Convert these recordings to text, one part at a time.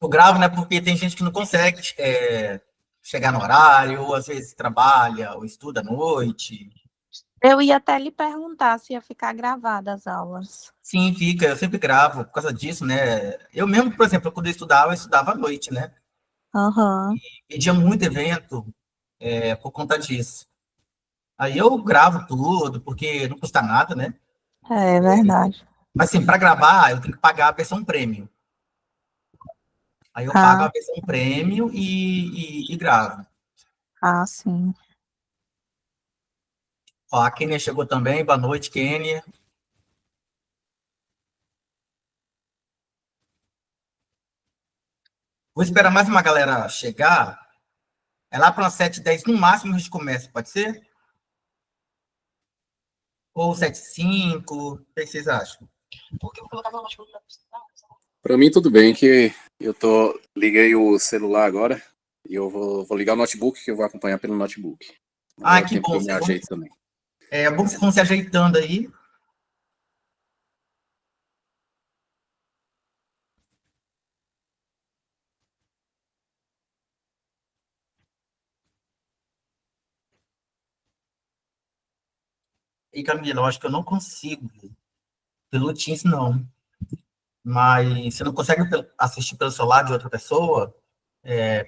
Eu gravo, né? Porque tem gente que não consegue chegar no horário, ou às vezes trabalha, ou estuda à noite. Eu ia até lhe perguntar se ia ficar gravada as aulas. Sim, fica, eu sempre gravo por causa disso, né? Eu mesmo, por exemplo, quando eu estudava à noite, né? Aham, Pedia muito evento por conta disso. Aí eu gravo tudo, porque não custa nada, né? é verdade. Mas assim, para gravar, eu tenho que pagar a versão premium. Aí eu pago Ah, a versão premium e gravo. sim. Ó, a Kênia chegou também, boa noite, Kênia. Vou esperar mais uma galera chegar. É lá para umas 7h10, no máximo a gente começa, pode ser? Ou 7h05, o que vocês acham? Para mim, tudo bem, que liguei o celular agora e eu vou ligar o notebook, que eu vou acompanhar pelo notebook. Aí é Ah, o que tempo que bom, eu me ajeito também. é bom que vocês vão se ajeitando aí. E Camila, eu acho que eu não consigo pelo Teams, não. Mas você não consegue assistir pelo celular de outra pessoa?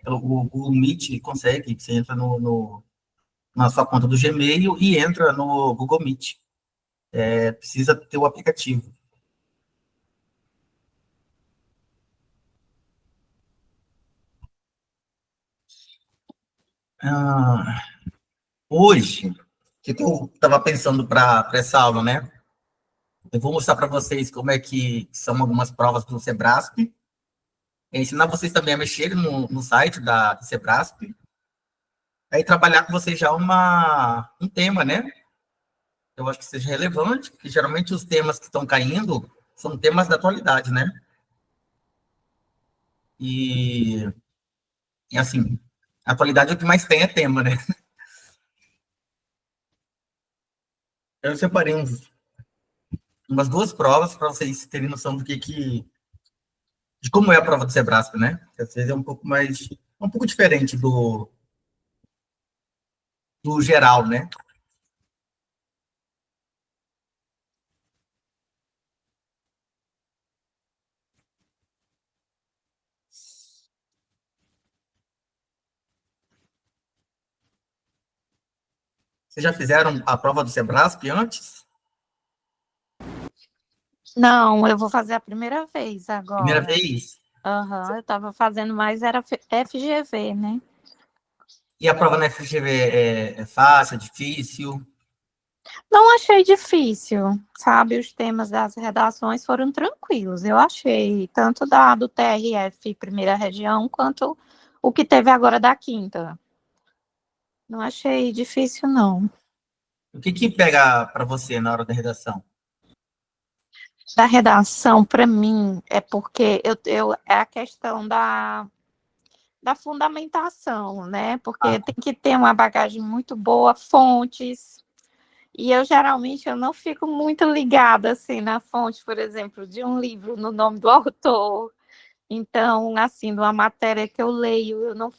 Pelo o Google Meet consegue, você entra na sua conta do Gmail e entra no Google Meet. Precisa ter o aplicativo. Ah, hoje, o que eu estava pensando para essa aula, né? Eu vou mostrar para vocês como é que são algumas provas do Sebrasp, ensinar vocês também a mexer no site do Sebrasp, aí trabalhar com vocês já um tema, né? Eu acho que seja relevante, porque geralmente os temas que estão caindo são temas da atualidade, né? E, e assim, a atualidade é o que mais tem é tema, né? Eu separei umas duas provas para vocês terem noção de como é a prova do Sebrasp, né? Às vezes é um pouco diferente do geral, né? Vocês já fizeram a prova do Sebrasp antes? Não, eu vou fazer a primeira vez Primeira agora. vez? Aham, eu estava fazendo mais, era FGV, né? E a prova na FGV é fácil, é difícil? Não achei difícil, sabe? Os temas das redações foram tranquilos. Eu achei, tanto do TRF Primeira Região, quanto o que teve agora da Quinta. Não achei difícil, não. O que pega para você na hora da redação? Da redação, para mim, é porque é a questão da fundamentação, né? Porque Ah, tem que ter uma bagagem muito boa, fontes. E eu geralmente eu não fico muito ligada assim na fonte, por exemplo, de um livro no nome do autor. Então, assim, de uma matéria que eu leio, eu não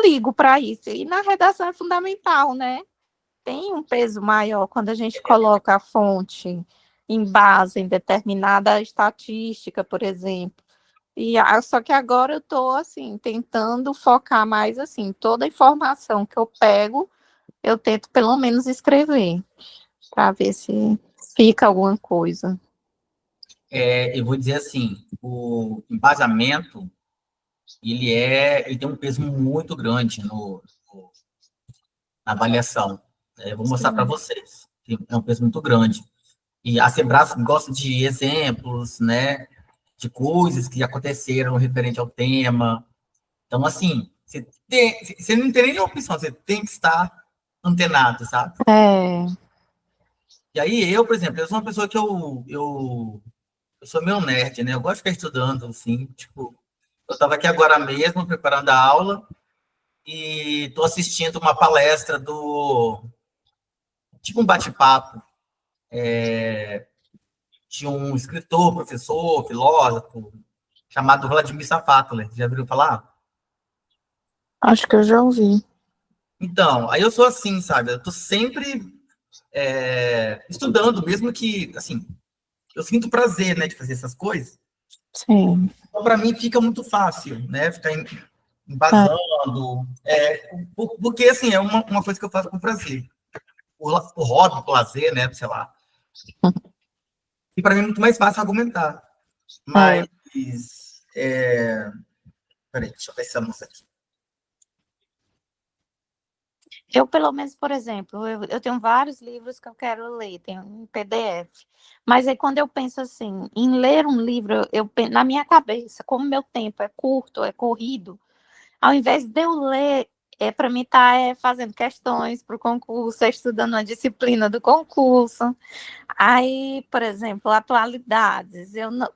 ligo para isso. E na redação é fundamental, né? Tem um peso maior quando a gente coloca a fonte em base em determinada estatística, por exemplo. Só que agora eu estou assim tentando focar mais assim toda a informação que eu pego, eu tento pelo menos escrever para ver se fica alguma coisa. eu vou dizer assim, o embasamento, ele tem um peso muito grande na avaliação. Eu vou mostrar para Sim. vocês. É um peso muito grande. E a Sebrasp gosta de exemplos, né, de coisas que aconteceram referente ao tema. Então, assim, você não tem nenhuma opção, você tem que estar antenado, sabe? É, E aí, eu, por exemplo, eu sou uma pessoa que eu sou meio nerd, né? Eu gosto de ficar estudando, assim, tipo, eu estava aqui agora mesmo preparando a aula e estou assistindo uma palestra tipo um bate-papo de um escritor, professor, filósofo, chamado Vladimir Safatler. Já ouviu falar? Acho que eu já ouvi. Então, aí eu sou assim, sabe? Eu tô sempre estudando, mesmo que, assim, eu sinto prazer, né, de fazer essas coisas. Sim. Então, para mim, fica muito fácil, né? Ficar É. embasando. Porque, assim, é uma coisa que eu faço com prazer. Por hobby, por lazer, né? Sei lá. E para mim é muito mais fácil argumentar. É. Mas. Peraí, deixa eu ver essa moça aqui. Eu, pelo menos, por exemplo, eu tenho vários livros que eu quero ler, tenho um PDF. Mas aí, quando eu penso assim, em ler um livro, na minha cabeça, como meu tempo é curto, é corrido, ao invés de eu ler, para mim estar fazendo questões para o concurso, estudando uma disciplina do concurso. Aí, por exemplo, atualidades, eu não,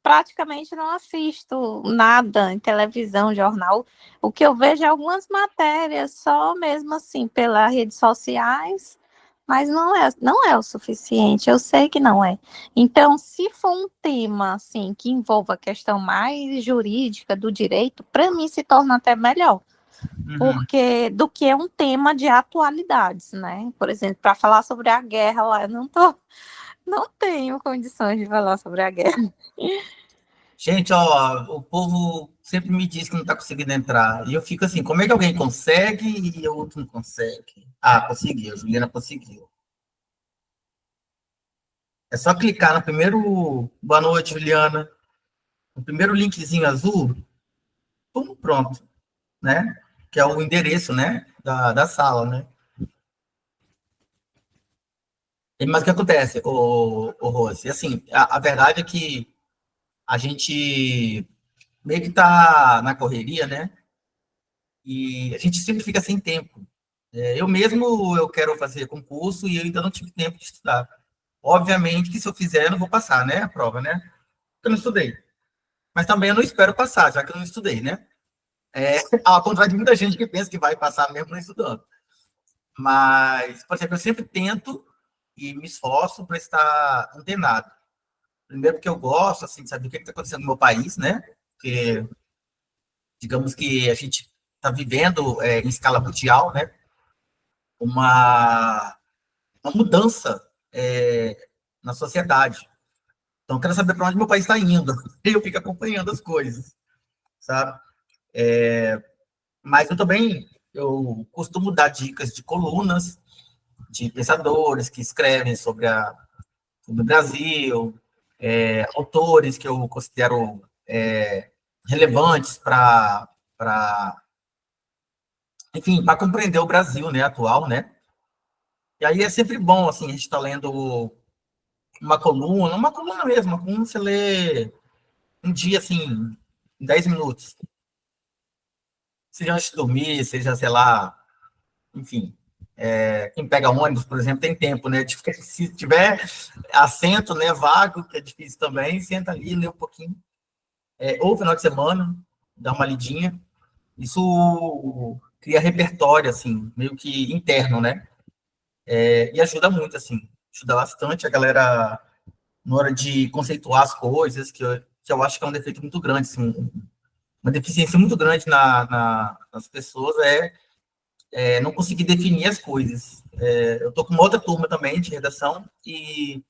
praticamente não assisto nada em televisão, jornal. O que eu vejo é algumas matérias, só mesmo assim, pelas redes sociais, mas não é o suficiente, eu sei que não é. Então, se for um tema assim que envolva a questão mais jurídica do direito, para mim se torna até melhor, Uhum. porque do que um tema de atualidades, né? Por exemplo, para falar sobre a guerra lá, eu não tenho condições de falar sobre a guerra. Gente, ó, o povo sempre me diz que não está conseguindo entrar. E eu fico assim, como é que alguém consegue e o outro não consegue? Ah, conseguiu, Juliana conseguiu. É só clicar no primeiro. Boa noite, Juliana. No primeiro linkzinho azul, pum, pronto, né? Que é o endereço, né? Da sala, né? Mas o que acontece, o Rose? Assim, a verdade é que a gente meio que tá na correria, né? E a gente sempre fica sem tempo. Eu mesmo, eu quero fazer concurso e eu ainda não tive tempo de estudar. Obviamente que se eu fizer, eu não vou passar, né? A prova, né? Porque eu não estudei. Mas também eu não espero passar, já que eu não estudei, né? Ao contrário de muita gente que pensa que vai passar mesmo não estudando. Mas, por exemplo, eu sempre tento e me esforço para estar antenado. Primeiro porque eu gosto, assim, de saber o que está acontecendo no meu país, né? Porque, digamos que a gente está vivendo em escala mundial, né? Uma, uma mudança na sociedade. Então, eu quero saber para onde meu país está indo. E eu fico acompanhando as coisas, sabe? Mas eu também eu costumo dar dicas de colunas de pensadores que escrevem sobre o Brasil, autores que eu considero relevantes enfim, para compreender o Brasil, né, atual, né? E aí é sempre bom, assim, a gente está lendo uma coluna mesmo, uma coluna você lê um dia, assim, em 10 minutos. Seja antes de dormir, seja, sei lá, enfim. Quem pega ônibus, por exemplo, tem tempo, né? Se tiver assento, né, vago, que é difícil também, senta ali, lê um pouquinho. Ou final de semana, dá uma lidinha. Isso cria repertório, assim, meio que interno, né? E ajuda muito, assim. Ajuda bastante a galera na hora de conceituar as coisas, que eu acho que é um defeito muito grande, assim, uma deficiência muito grande nas pessoas não conseguir definir as coisas. Eu estou com uma outra turma também de redação e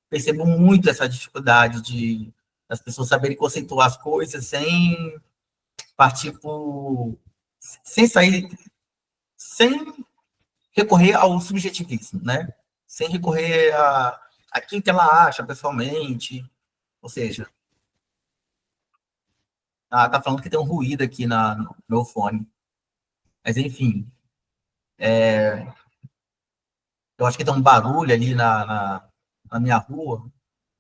percebo muito essa dificuldade de as pessoas saberem conceituar as coisas sem partir por sem sair, sem recorrer ao subjetivismo, né? Sem recorrer a quem que ela acha pessoalmente, ou seja, tá falando que tem um ruído aqui no meu fone, mas enfim, eu acho que tem um barulho ali na minha rua,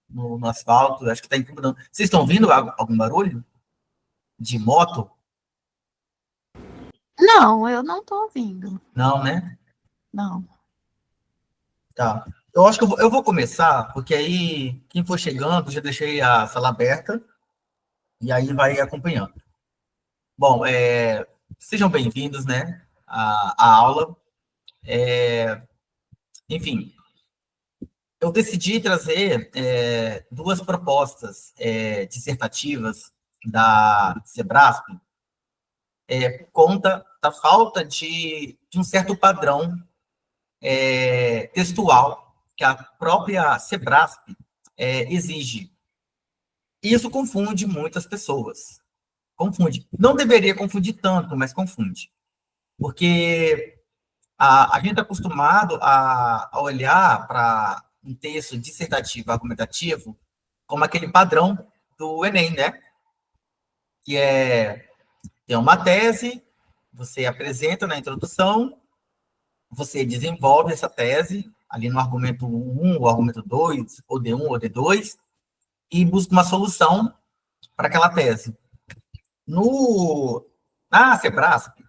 no asfalto, acho que está incomodando. Vocês estão ouvindo algum barulho de moto? Não, eu não estou ouvindo. Não, né? Não. Tá. Eu acho que eu vou começar, porque aí quem for chegando, já deixei a sala aberta e aí vai acompanhando. Bom, sejam bem-vindos, né, à aula. Enfim, eu decidi trazer duas propostas dissertativas da Sebrasp, por conta da falta de um certo padrão textual que a própria Sebrasp exige. Isso confunde muitas pessoas. Confunde. Não deveria confundir tanto, mas confunde. Porque a gente está acostumado a olhar para um texto dissertativo, argumentativo, como aquele padrão do Enem, né? Que tem uma tese, você apresenta na introdução, você desenvolve essa tese ali no argumento 1, ou argumento 2, ou D1 ou D2, e busca uma solução para aquela tese. Na Sebrasp,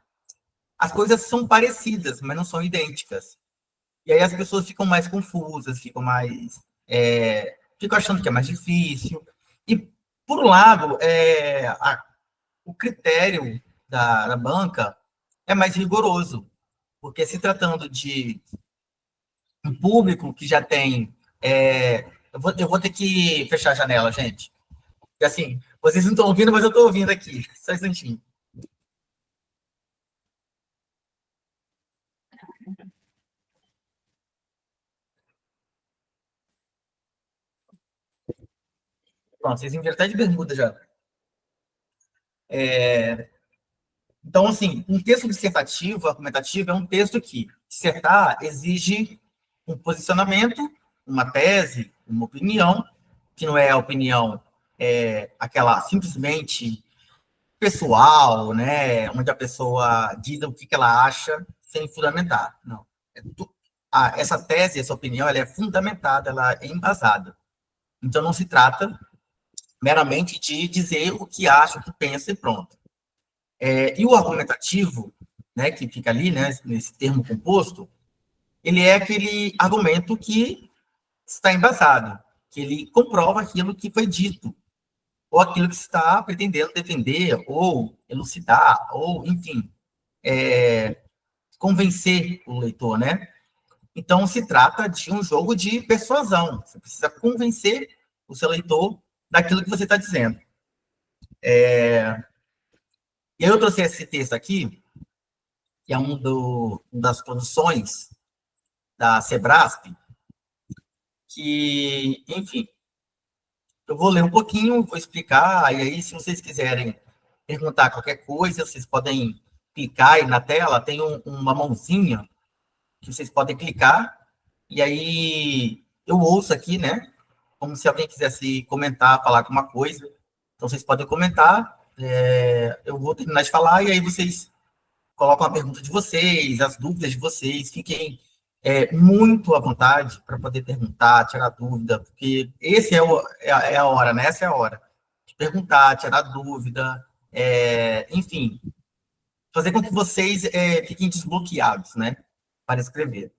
as coisas são parecidas, mas não são idênticas. E aí as pessoas ficam mais confusas, ficam achando que é mais difícil. E, por um lado, o critério da banca é mais rigoroso, porque se tratando de um público que já tem... eu vou ter que fechar a janela, gente. Porque, assim, vocês não estão ouvindo, mas eu estou ouvindo aqui. Só um instantinho. Pronto, vocês enviaram até de bermuda já. Então, assim, um texto dissertativo, argumentativo, é um texto que dissertar exige um posicionamento, uma tese, uma opinião, que não é a opinião aquela simplesmente pessoal, né, onde a pessoa diz o que ela acha sem fundamentar. Não. Essa tese, essa opinião, ela é fundamentada, ela é embasada. Então, não se trata meramente de dizer o que acha, o que pensa e pronto. E o argumentativo, né, que fica ali, né, nesse termo composto, ele é aquele argumento que está embasado, que ele comprova aquilo que foi dito, ou aquilo que está pretendendo defender, ou elucidar, ou, enfim, convencer o leitor, né? Então, se trata de um jogo de persuasão. Você precisa convencer o seu leitor daquilo que você está dizendo. E eu trouxe esse texto aqui, que é uma das produções da Sebrasp, que, enfim, eu vou ler um pouquinho, vou explicar, e aí, se vocês quiserem perguntar qualquer coisa, vocês podem clicar aí na tela, tem uma mãozinha que vocês podem clicar, e aí eu ouço aqui, né, como se alguém quisesse comentar, falar alguma coisa, então vocês podem comentar, eu vou terminar de falar, e aí vocês colocam a pergunta de vocês, as dúvidas de vocês, fiquem muito à vontade para poder perguntar, tirar dúvida, porque é a hora, né? Essa é a hora de perguntar, tirar dúvida, enfim, fazer com que vocês fiquem desbloqueados, né? Para escrever.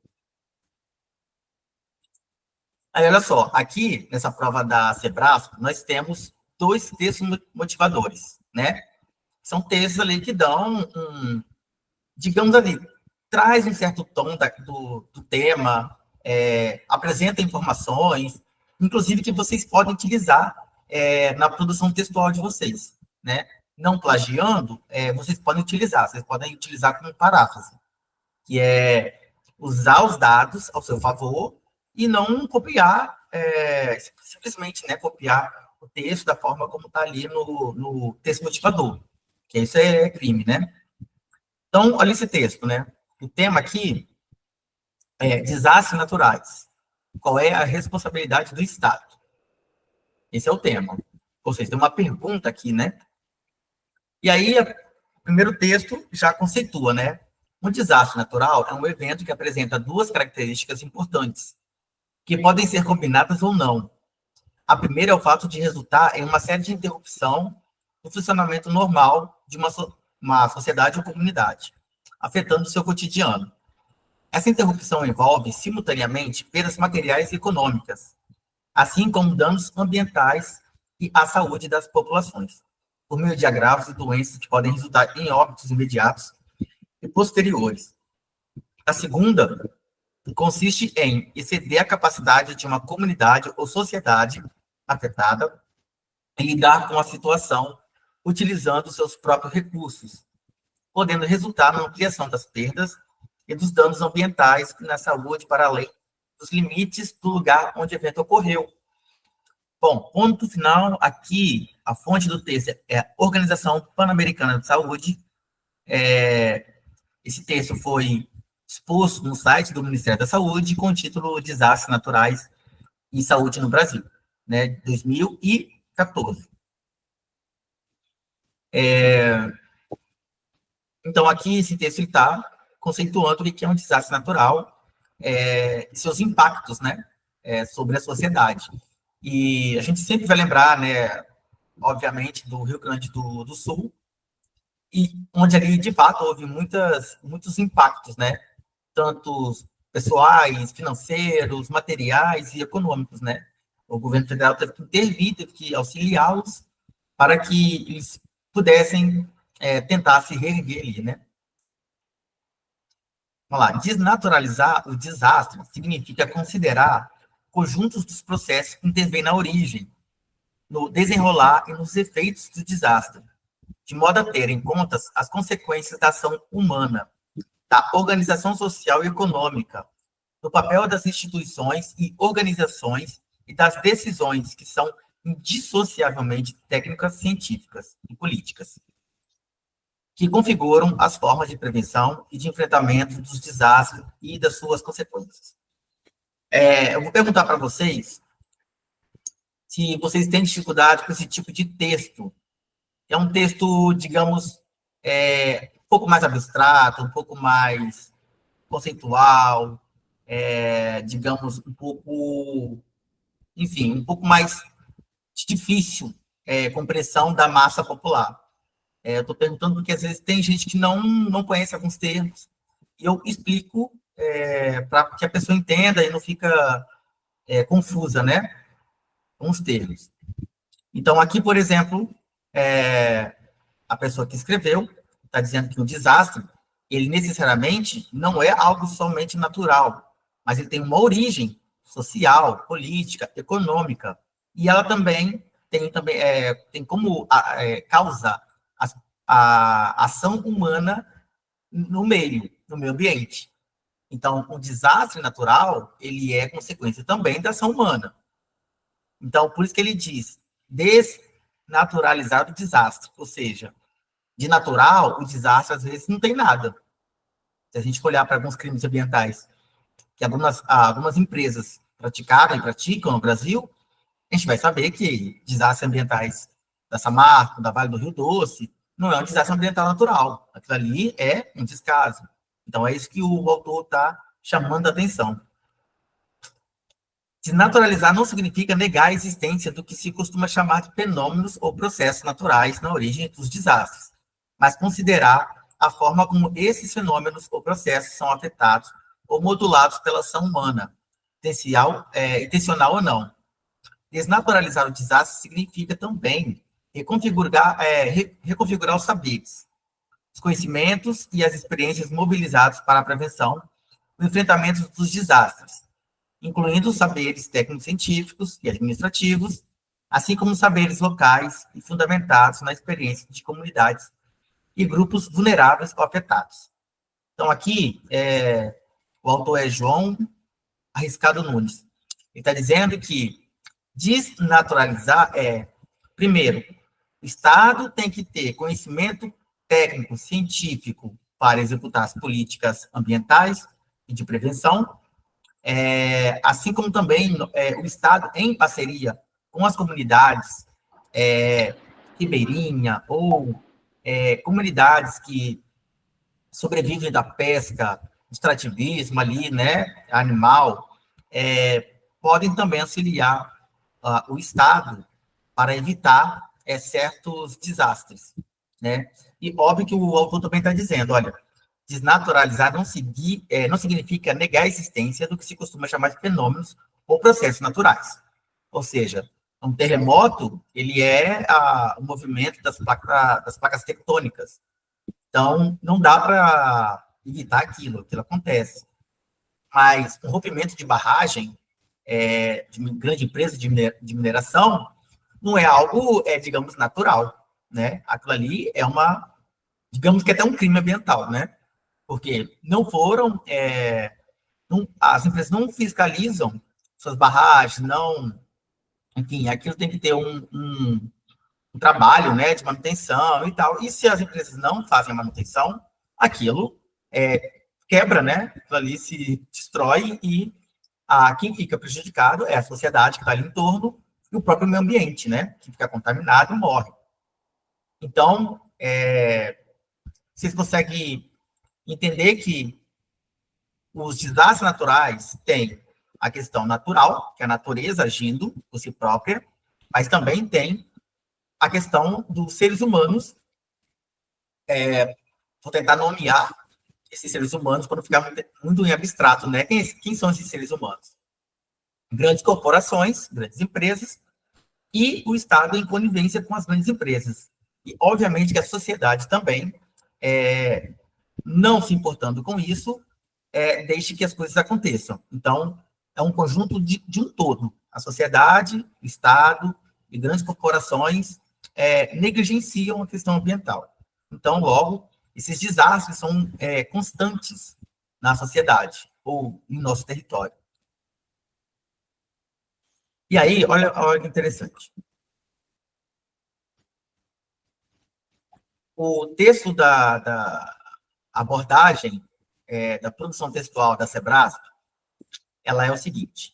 Aí, olha só, aqui, nessa prova da Sebrasp, nós temos 2 textos motivadores, né? São textos ali que dão digamos ali, traz um certo tom do tema, apresenta informações, inclusive que vocês podem utilizar na produção textual de vocês, né? Não plagiando, vocês podem utilizar como paráfrase, que é usar os dados ao seu favor e não copiar, simplesmente, né, copiar o texto da forma como está ali no texto motivador, que isso é crime, né? Então, olha esse texto, né? O tema aqui é desastres naturais. Qual é a responsabilidade do Estado? Esse é o tema. Ou seja, tem uma pergunta aqui, né? E aí, o primeiro texto já conceitua, né? Um desastre natural é um evento que apresenta 2 características importantes, que podem ser combinadas ou não. A primeira é o fato de resultar em uma série de interrupção no funcionamento normal de uma sociedade ou comunidade, afetando o seu cotidiano. Essa interrupção envolve, simultaneamente, perdas materiais e econômicas, assim como danos ambientais e à saúde das populações, por meio de agravos e doenças que podem resultar em óbitos imediatos e posteriores. A segunda consiste em exceder a capacidade de uma comunidade ou sociedade afetada em lidar com a situação utilizando seus próprios recursos, podendo resultar na ampliação das perdas e dos danos ambientais e na saúde para além dos limites do lugar onde o evento ocorreu. Bom, ponto final aqui, a fonte do texto é a Organização Pan-Americana de Saúde. Esse texto foi exposto no site do Ministério da Saúde com o título Desastres Naturais e Saúde no Brasil, né, 2014. Então, aqui, esse texto está conceituando o que é um desastre natural e seus impactos, né, sobre a sociedade. E a gente sempre vai lembrar, né, obviamente, do Rio Grande do Sul, e onde ali, de fato, houve muitos impactos, né, tanto pessoais, financeiros, materiais e econômicos, né. O governo federal teve que intervir, teve que auxiliá-los para que eles pudessem tentar se reerguer ali, né. Vamos lá, desnaturalizar o desastre significa considerar conjuntos dos processos que intervêm na origem, no desenrolar e nos efeitos do desastre, de modo a ter em conta as consequências da ação humana, da organização social e econômica, do papel das instituições e organizações e das decisões que são indissociavelmente técnicas, científicas e políticas, que configuram as formas de prevenção e de enfrentamento dos desastres e das suas consequências. Eu vou perguntar para vocês se vocês têm dificuldade com esse tipo de texto. É um texto, digamos, um pouco mais abstrato, um pouco mais conceitual, digamos, um pouco, enfim, um pouco mais difícil compreensão da massa popular. Eu estou perguntando porque, às vezes, tem gente que não conhece alguns termos, e eu explico para que a pessoa entenda e não fica confusa, né, com os termos. Então, aqui, por exemplo, a pessoa que escreveu está dizendo que o desastre, ele necessariamente não é algo somente natural, mas ele tem uma origem social, política, econômica, e ela também tem como causa a ação humana no meio ambiente. Então, o desastre natural, ele é consequência também da ação humana. Então, por isso que ele diz desnaturalizar o desastre, ou seja, de natural, o desastre, às vezes, não tem nada. Se a gente for olhar para alguns crimes ambientais que algumas empresas praticaram e praticam no Brasil, a gente vai saber que desastres ambientais da Samarco, da Vale do Rio Doce, não é um desastre ambiental natural. Aquilo ali é um descaso. Então, é isso que o autor está chamando a atenção. Desnaturalizar não significa negar a existência do que se costuma chamar de fenômenos ou processos naturais na origem dos desastres, mas considerar a forma como esses fenômenos ou processos são afetados ou modulados pela ação humana, intencional ou não. Desnaturalizar o desastre significa também reconfigurar os saberes, os conhecimentos e as experiências mobilizados para a prevenção e o enfrentamento dos desastres, incluindo os saberes técnico-científicos e administrativos, assim como os saberes locais e fundamentados na experiência de comunidades e grupos vulneráveis ou afetados. Então, aqui, o autor é João Arriscado Nunes. Ele está dizendo que desnaturalizar primeiro, o Estado tem que ter conhecimento técnico, científico, para executar as políticas ambientais e de prevenção, assim como também o Estado, em parceria com as comunidades ribeirinha ou comunidades que sobrevivem da pesca, extrativismo ali, né, animal, podem também auxiliar o Estado para evitar certos desastres, né? E óbvio que o autor também está dizendo, olha, desnaturalizar não significa negar a existência do que se costuma chamar de fenômenos ou processos naturais. Ou seja, um terremoto, ele é o movimento das placas tectônicas. Então, não dá para evitar aquilo acontece. Mas um rompimento de barragem de uma grande empresa de mineração não é algo, digamos, natural, né? Aquilo ali é digamos que até um crime ambiental, né? Porque não foram, as empresas não fiscalizam suas barragens, não, enfim, aquilo tem que ter um trabalho, né, de manutenção e tal. E se as empresas não fazem a manutenção, aquilo quebra, né? Aquilo ali se destrói e quem fica prejudicado é a sociedade que está ali em torno e o próprio meio ambiente, né? Que fica contaminado e morre. Então, vocês conseguem entender que os desastres naturais têm a questão natural, que é a natureza agindo por si própria, mas também tem a questão dos seres humanos. Vou tentar nomear esses seres humanos para não ficar muito em abstrato, né? Quem são esses seres humanos? Grandes corporações, grandes empresas, e o Estado em conivência com as grandes empresas. E, obviamente, que a sociedade também, não se importando com isso, deixe que as coisas aconteçam. Então, é um conjunto de um todo. A sociedade, o Estado e grandes corporações negligenciam a questão ambiental. Então, logo, esses desastres são constantes na sociedade ou em nosso território. E aí, olha que interessante. O texto da abordagem da produção textual da Sebrasp, ela é o seguinte.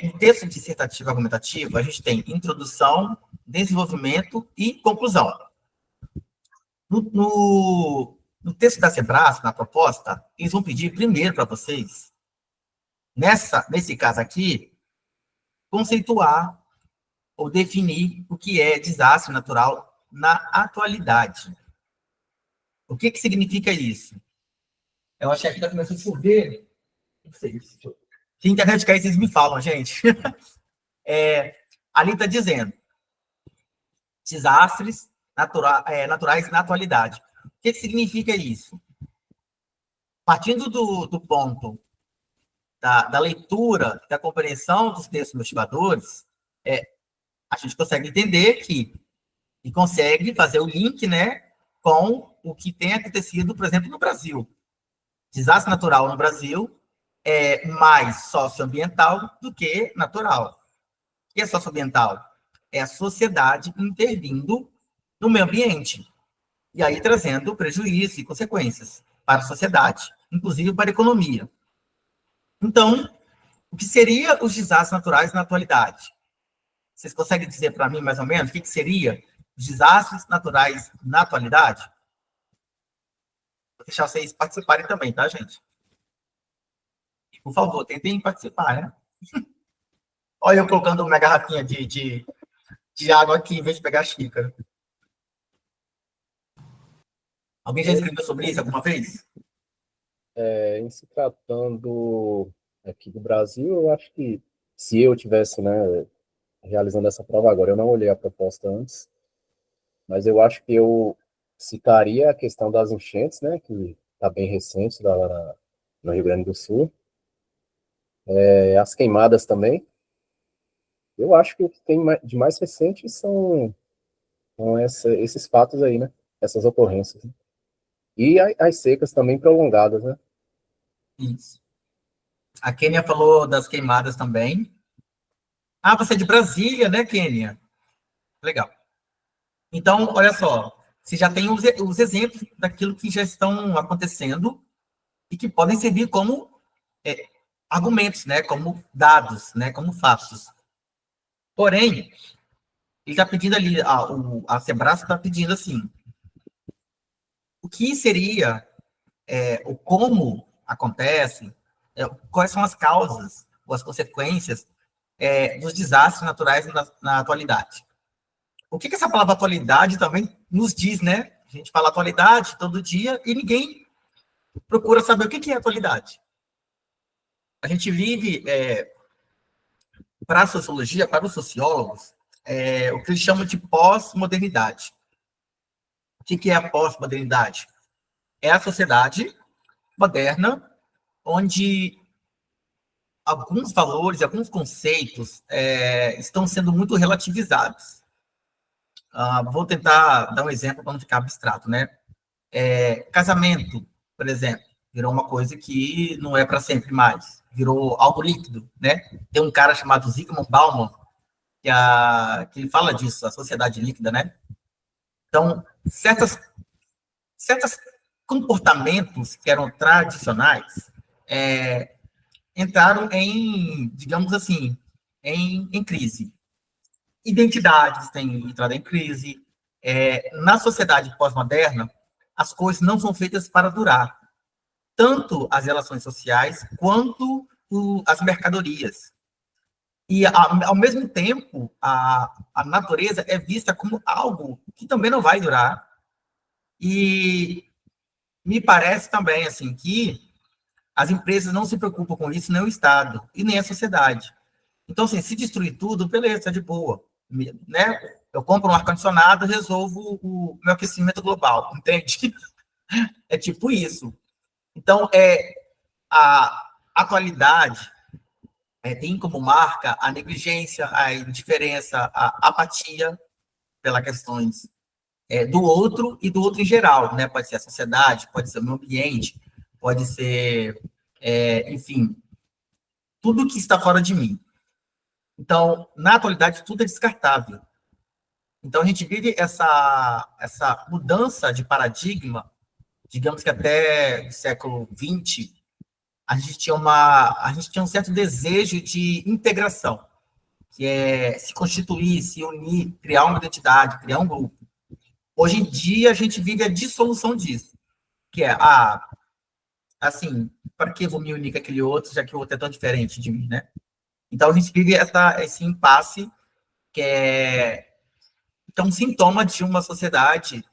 Um texto dissertativo argumentativo, a gente tem introdução, desenvolvimento e conclusão. No texto da Sebrasp, na proposta, eles vão pedir primeiro para vocês, nesse caso aqui, conceituar ou definir o que é desastre natural na atualidade. O que significa isso? Eu achei que está começando a chover. Não sei. Se a internet cair, vocês me falam, gente. Ali está dizendo desastres naturais na atualidade. O que significa isso? Partindo do ponto da leitura, da compreensão dos textos motivadores, a gente consegue entender e consegue fazer o link, né, com o que tem acontecido, por exemplo, no Brasil. Desastre natural no Brasil é mais socioambiental do que natural. O que é socioambiental? É a sociedade intervindo no meio ambiente. E aí trazendo prejuízos e consequências para a sociedade, inclusive para a economia. Então, o que seriam os desastres naturais na atualidade? Vocês conseguem dizer para mim, mais ou menos, o que seria os desastres naturais na atualidade? Vou deixar vocês participarem também, tá, gente? Por favor, tentem participar, né? Olha eu colocando uma garrafinha de água aqui, em vez de pegar a xícara. Alguém já escreveu sobre isso alguma vez? Em se tratando aqui do Brasil, eu acho que se eu tivesse, né, realizando essa prova agora, eu não olhei a proposta antes, mas eu acho que eu citaria a questão das enchentes, né, que está bem recente lá no Rio Grande do Sul, as queimadas também. Eu acho que o que tem de mais recente são esses fatos aí, né, essas ocorrências. Né? E as secas também prolongadas, né? Isso. A Kênia falou das queimadas também. Você é de Brasília, né, Kênia? Legal. Então, olha só, você já tem os exemplos daquilo que já estão acontecendo e que podem servir como argumentos, né, como dados, né, como fatos. Porém, ele está pedindo ali, a Sebrasp está pedindo assim, o que seria, o como acontece, quais são as causas ou as consequências dos desastres naturais na atualidade. O que essa palavra atualidade também nos diz, né? A gente fala atualidade todo dia e ninguém procura saber o que é atualidade. A gente vive, para a sociologia, para os sociólogos, o que eles chamam de pós-modernidade. O que é a pós-modernidade? É a sociedade moderna onde alguns valores, alguns conceitos estão sendo muito relativizados. Vou tentar dar um exemplo para não ficar abstrato, né? Casamento, por exemplo, virou uma coisa que não é para sempre mais, virou algo líquido, né? Tem um cara chamado Zygmunt Bauman, que ele fala disso, a sociedade líquida, né? Então, certos comportamentos que eram tradicionais entraram em, digamos assim, em crise. Identidades têm entrado em crise. Na sociedade pós-moderna, as coisas não são feitas para durar. Tanto as relações sociais, quanto as mercadorias. E, ao mesmo tempo, a natureza é vista como algo que também não vai durar. E me parece também assim que as empresas não se preocupam com isso, nem o Estado, e nem a sociedade. Então, assim, se destruir tudo, beleza, de boa. Né? Eu compro um ar-condicionado, resolvo o meu aquecimento global, entende? É tipo isso. Então, a atualidade tem como marca a negligência, a indiferença, a apatia pelas questões do outro e do outro em geral, né? Pode ser a sociedade, pode ser o meio ambiente, pode ser, enfim, tudo que está fora de mim. Então, na atualidade, tudo é descartável. Então, a gente vive essa mudança de paradigma, digamos que até o século XX, a gente tinha um certo desejo de integração, que é se constituir, se unir, criar uma identidade, criar um grupo. Hoje em dia, a gente vive a dissolução disso, que é, assim, para que eu vou me unir com aquele outro, já que o outro é tão diferente de mim, né? Então, a gente vive esse impasse, que é um sintoma de uma sociedade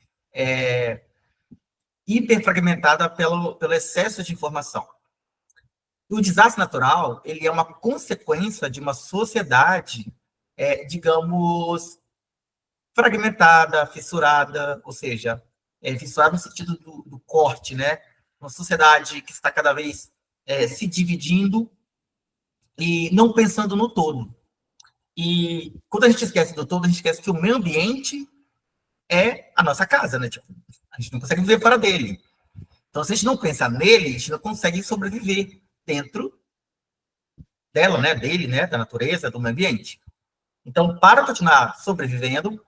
hiperfragmentada pelo excesso de informação. O desastre natural, ele é uma consequência de uma sociedade, digamos, fragmentada, fissurada, ou seja, fissurada no sentido do corte, né? Uma sociedade que está cada vez se dividindo e não pensando no todo. E quando a gente esquece do todo, a gente esquece que o meio ambiente é a nossa casa, né? Tipo, a gente não consegue viver fora dele. Então, se a gente não pensar nele, a gente não consegue sobreviver dentro dela, né? Dele, né? Da natureza, do meio ambiente. Então, para continuar sobrevivendo,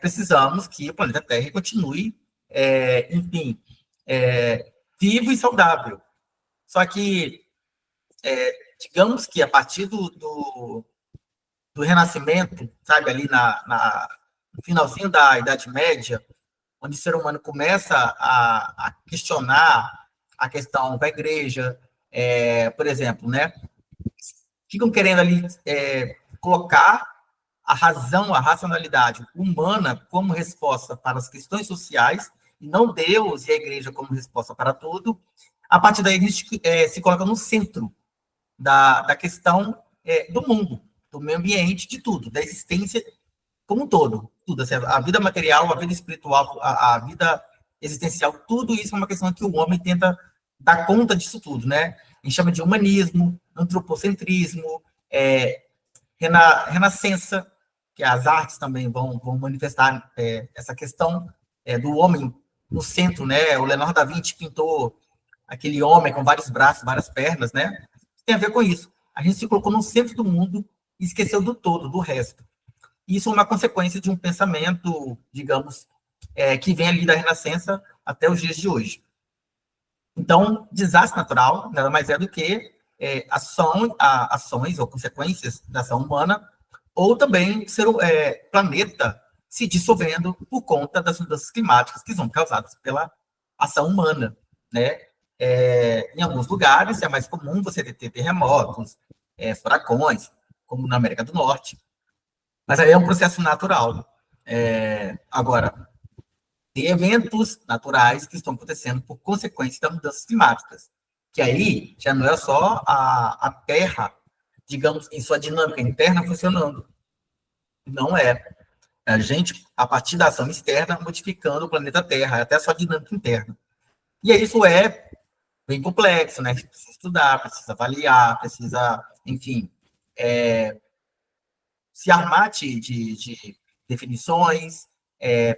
precisamos que o planeta Terra continue, enfim, vivo e saudável. Só que, digamos que a partir do Renascimento, sabe, ali no finalzinho da Idade Média, onde o ser humano começa a questionar a questão da igreja, por exemplo, né? Ficam querendo ali colocar a razão, a racionalidade humana como resposta para as questões sociais, e não Deus e a igreja como resposta para tudo. A partir daí, a gente se coloca no centro da questão do mundo, do meio ambiente, de tudo, da existência como um todo. Tudo, assim, a vida material, a vida espiritual, a vida existencial, tudo isso é uma questão que o homem tenta dar conta disso tudo, né? A gente chama de humanismo, antropocentrismo, renascença, que as artes também vão manifestar essa questão do homem no centro, né? O Leonardo da Vinci pintou aquele homem com vários braços, várias pernas, né? Tem a ver com isso. A gente se colocou no centro do mundo e esqueceu do todo, do resto. Isso é uma consequência de um pensamento, digamos, que vem ali da Renascença até os dias de hoje. Então, desastre natural nada mais é do que ações ou consequências da ação humana, ou também planeta se dissolvendo por conta das mudanças climáticas que são causadas pela ação humana, né? Em alguns lugares é mais comum você ter terremotos, furacões, como na América do Norte, mas aí é um processo natural. Agora, tem eventos naturais que estão acontecendo por consequência das mudanças climáticas, que aí já não é só a Terra, digamos, em sua dinâmica interna funcionando. Não é. A gente, a partir da ação externa, modificando o planeta Terra, até a sua dinâmica interna. E isso bem complexo, né? A gente precisa estudar, precisa avaliar, precisa, enfim, se armar de definições,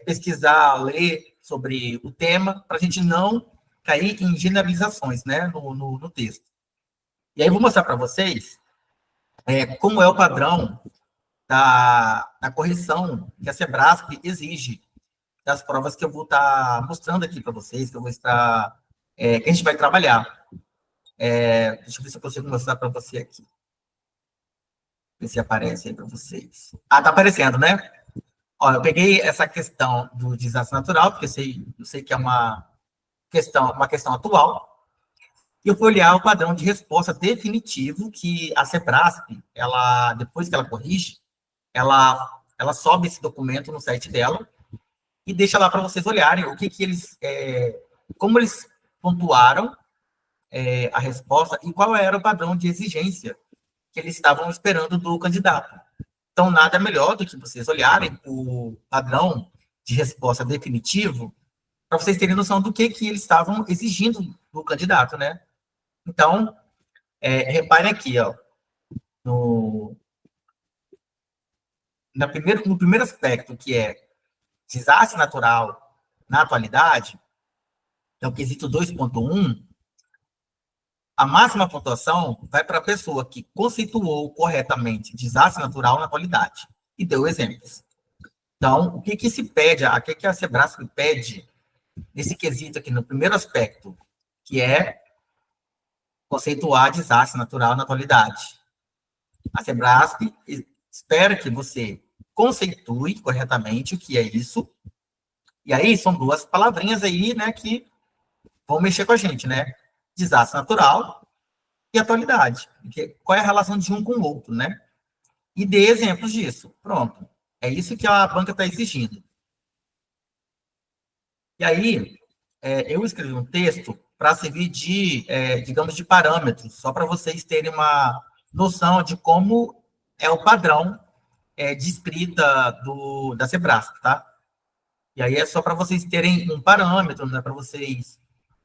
pesquisar, ler sobre o tema, para a gente não cair em generalizações, né, no texto. E aí eu vou mostrar para vocês como é o padrão da correção que a Sebrasp exige das provas que eu vou estar mostrando aqui para vocês, que eu vou estar, que a gente vai trabalhar. Deixa eu ver se eu consigo mostrar para você aqui. Ver se aparece aí para vocês. Ah, tá aparecendo, né? Ó, eu peguei essa questão do desastre natural, porque eu sei que é uma questão atual, e eu fui olhar o padrão de resposta definitivo que a Sebrasp, ela, depois que ela corrige, ela sobe esse documento no site dela e deixa lá para vocês olharem o que eles, como eles pontuaram a resposta e qual era o padrão de exigência que eles estavam esperando do candidato. Então, nada melhor do que vocês olharem o padrão de resposta definitivo para vocês terem noção do que eles estavam exigindo do candidato, né? Então, reparem aqui, ó, no primeiro aspecto, que é desastre natural na atualidade, é o quesito 2.1, a máxima pontuação vai para a pessoa que conceituou corretamente desastre natural na atualidade e deu exemplos. Então, o que se pede, o que a Sebrasp pede nesse quesito aqui, no primeiro aspecto, que é conceituar desastre natural na atualidade. A Sebrasp espera que você conceitue corretamente o que é isso, e aí são duas palavrinhas aí, né, que vão mexer com a gente, né? Desastre natural e atualidade. Qual é a relação de um com o outro, né? E dê exemplos disso. Pronto. É isso que a banca está exigindo. E aí, eu escrevi um texto para servir de, digamos, de parâmetro, só para vocês terem uma noção de como é o padrão de escrita da Sebrasp, tá? E aí é só para vocês terem um parâmetro, né, para vocês,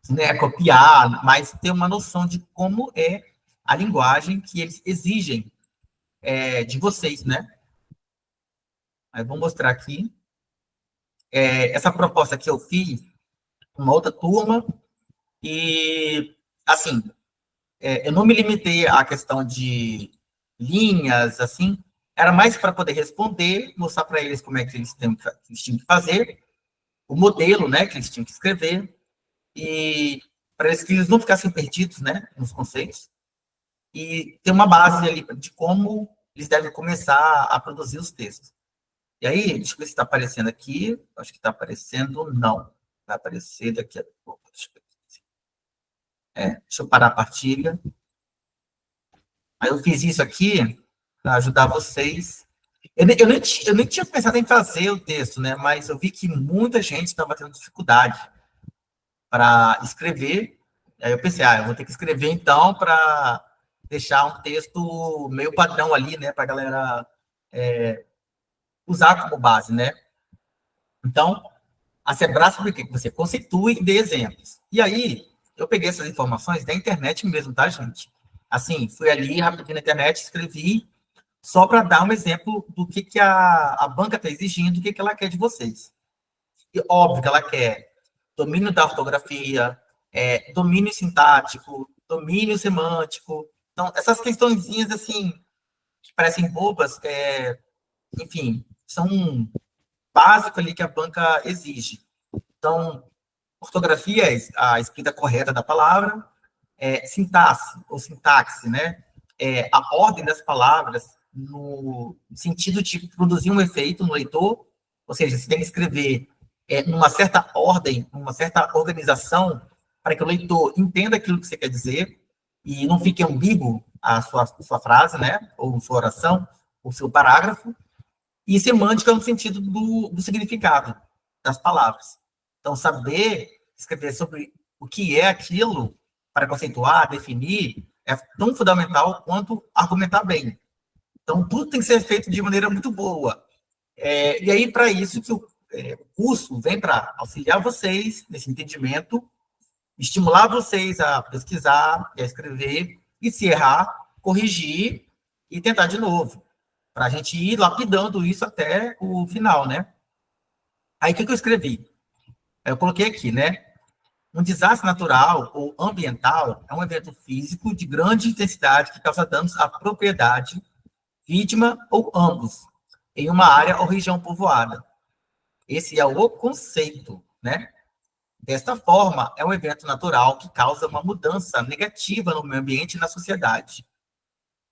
né, copiar, mas ter uma noção de como é a linguagem que eles exigem de vocês, né? Aí eu vou mostrar aqui. Essa proposta que eu fiz, uma outra turma, e, assim, eu não me limitei à questão de linhas, assim, era mais para poder responder, mostrar para eles como é que eles tinham que fazer, o modelo, né, que eles tinham que escrever, e para eles que eles não ficassem perdidos, né, nos conceitos, e ter uma base ali de como eles devem começar a produzir os textos. E aí, deixa eu ver se está aparecendo aqui, acho que está aparecendo, não, vai aparecer daqui a pouco, deixa eu parar a partilha. Aí eu fiz isso aqui para ajudar vocês. Eu nem tinha pensado em fazer o texto, né? Mas eu vi que muita gente estava tendo dificuldade para escrever. Aí eu pensei, eu vou ter que escrever então para deixar um texto meio padrão ali, né? Para a galera usar como base, né? Então, a Sebrasp, que você constitui e dê exemplos. E aí, eu peguei essas informações da internet mesmo, tá, gente? Assim, fui ali rapidinho na internet, escrevi, só para dar um exemplo do que a banca está exigindo, o que ela quer de vocês. E óbvio que ela quer domínio da ortografia, domínio sintático, domínio semântico. Então, essas questõezinhas, assim, que parecem bobas, enfim, são básico ali que a banca exige. Então, ortografia é a escrita correta da palavra, sintaxe, ou sintaxe, né? A ordem das palavras no sentido de produzir um efeito no leitor, ou seja, você tem que escrever numa certa ordem, numa certa organização, para que o leitor entenda aquilo que você quer dizer e não fique ambíguo a sua frase, né? Ou sua oração, ou seu parágrafo. E semântica no sentido do significado das palavras. Então, saber escrever sobre o que é aquilo, para conceituar, definir, é tão fundamental quanto argumentar bem. Então, tudo tem que ser feito de maneira muito boa. E aí, para isso, que o curso vem para auxiliar vocês nesse entendimento estimular vocês a pesquisar, a escrever, e se errar, corrigir e tentar de novo, para a gente ir lapidando isso até o final, né? Aí, o que eu escrevi? Eu coloquei aqui, né? Um desastre natural ou ambiental é um evento físico de grande intensidade que causa danos à propriedade, vítima ou ambos, em uma área ou região povoada. Esse é o conceito, né? Desta forma, é um evento natural que causa uma mudança negativa no meio ambiente e na sociedade.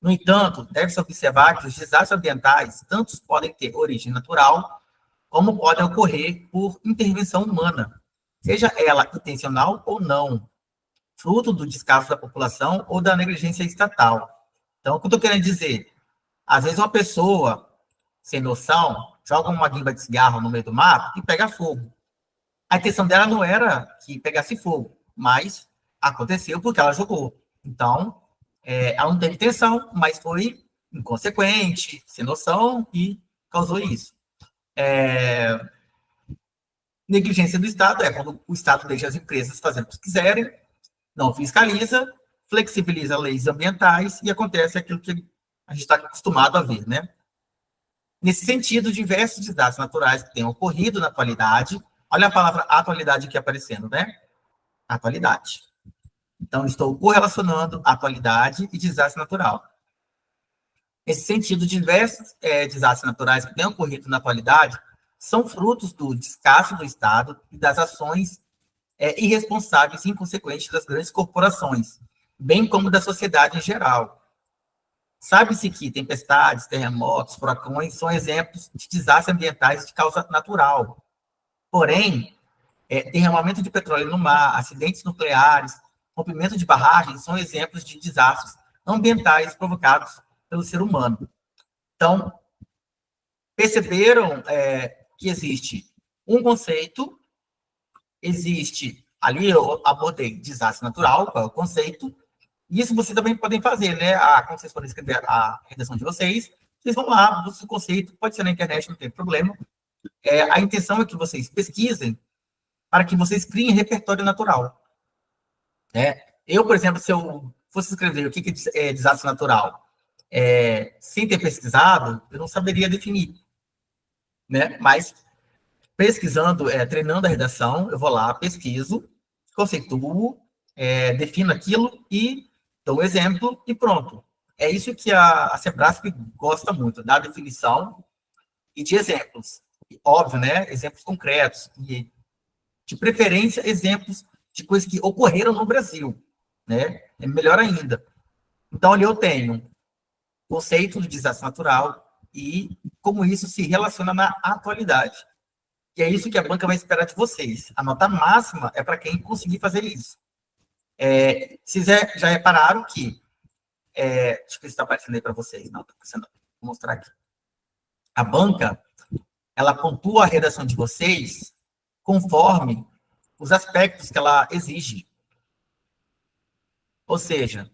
No entanto, deve-se observar que os desastres ambientais tanto podem ter origem natural, como podem ocorrer por intervenção humana, seja ela intencional ou não, fruto do descaso da população ou da negligência estatal. Então, o que eu estou querendo dizer? Às vezes uma pessoa, sem noção, joga uma guimba de cigarro no meio do mato e pega fogo. A intenção dela não era que pegasse fogo, mas aconteceu porque ela jogou. Então, ela não teve intenção, mas foi inconsequente, sem noção e causou isso. Negligência do Estado é quando o Estado deixa as empresas fazendo o que quiserem, não fiscaliza, flexibiliza leis ambientais e acontece aquilo que a gente está acostumado a ver, né? Nesse sentido, diversos desastres naturais que têm ocorrido na atualidade, olha a palavra atualidade aqui aparecendo, né? Atualidade. Então, estou correlacionando atualidade e desastre natural. Nesse sentido, diversos desastres naturais que têm ocorrido na atualidade são frutos do descaso do Estado e das ações irresponsáveis e inconsequentes das grandes corporações, bem como da sociedade em geral. Sabe-se que tempestades, terremotos, furacões são exemplos de desastres ambientais de causa natural. Porém, derramamento de petróleo no mar, acidentes nucleares, rompimento de barragens são exemplos de desastres ambientais provocados pelo ser humano. Então, perceberam que existe um conceito, existe, ali eu abordei desastre natural, qual é o conceito, isso vocês também podem fazer, né? Quando vocês forem escrever a redação de vocês vão lá, busquem o conceito, pode ser na internet, não tem problema. A intenção é que vocês pesquisem para que vocês criem repertório natural. Eu, por exemplo, se eu fosse escrever o que é desastre natural, sem ter pesquisado, eu não saberia definir, né? Mas pesquisando, treinando a redação, eu vou lá, pesquiso, conceituo, defino aquilo e dou um exemplo e pronto. É isso que a Sebrasp gosta muito, da definição e de exemplos. E, óbvio, né? Exemplos concretos. E, de preferência, exemplos de coisas que ocorreram no Brasil, né? É melhor ainda. Então, ali eu tenho o conceito do desastre natural e como isso se relaciona na atualidade. E é isso que a banca vai esperar de vocês. A nota máxima é para quem conseguir fazer isso. Vocês já repararam que... deixa eu ver se está aparecendo aí para vocês. Não, está aparecendo. Vou mostrar aqui. A banca, ela pontua a redação de vocês conforme os aspectos que ela exige. Ou seja,